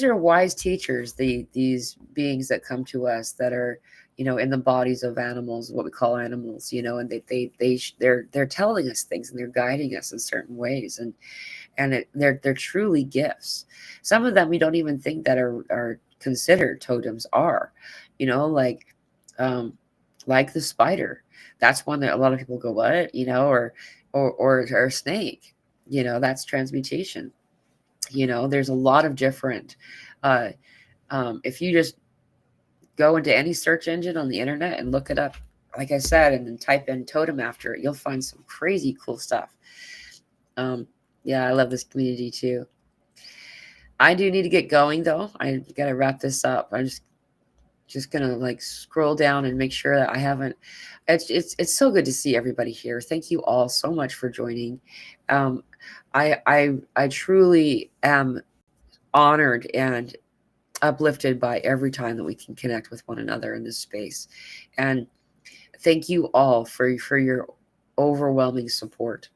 are wise teachers, these beings that come to us that are, in the bodies of animals, what we call animals, and they're telling us things and they're guiding us in certain ways, and they're truly gifts. Some of them we don't even think that are considered totems are, like the spider. That's one that a lot of people go, what, or snake, that's transmutation. There's a lot of different, if you just go into any search engine on the internet and look it up, like I said, and then type in totem after it, you'll find some crazy cool stuff. Yeah, I love this community too. I do need to get going though. I gotta wrap this up. I'm just gonna like scroll down and make sure that I haven't. It's so good to see everybody here. Thank you all so much for joining. I truly am honored and uplifted by every time that we can connect with one another in this space. And thank you all for your overwhelming support,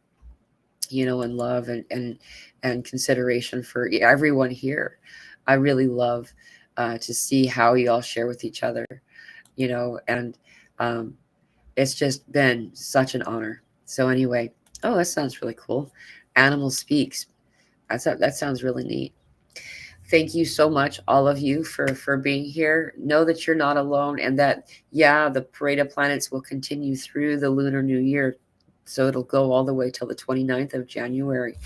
and love and consideration for everyone here. I really love to see how you all share with each other, and it's just been such an honor. So anyway, oh, that sounds really cool. Animal Speaks. That sounds really neat. Thank you so much, all of you, for being here. Know that you're not alone, and that, yeah, the Parade of Planets will continue through the Lunar New Year. So it'll go all the way till the 29th of January,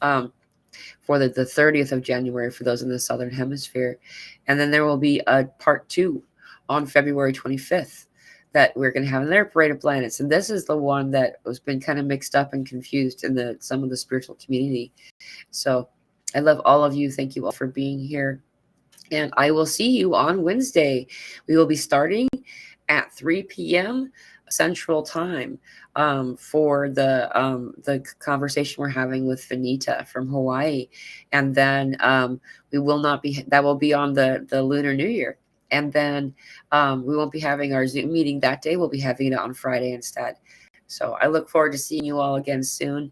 for the 30th of January for those in the Southern Hemisphere. And then there will be a part 2 on February 25th that we're going to have in their Parade of Planets. And this is the one that has been kind of mixed up and confused in some of the spiritual community. So I love all of you. Thank you all for being here. And I will see you on Wednesday. We will be starting at 3 p.m. Central Time for the conversation we're having with Vanita from Hawaii. And then that will be on the Lunar New Year. And then we won't be having our Zoom meeting that day. We'll be having it on Friday instead. So I look forward to seeing you all again soon.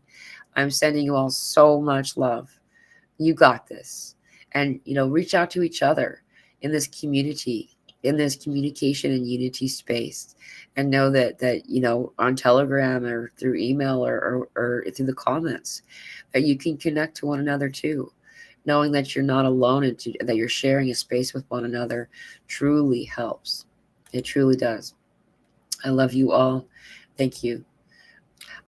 I'm sending you all so much love. You got this. And, reach out to each other in this community, in this communication and unity space, and know that on Telegram or through email or through the comments, that you can connect to one another too. knowing that you're not alone and that you're sharing a space with one another truly helps. It truly does. I love you all. Thank you.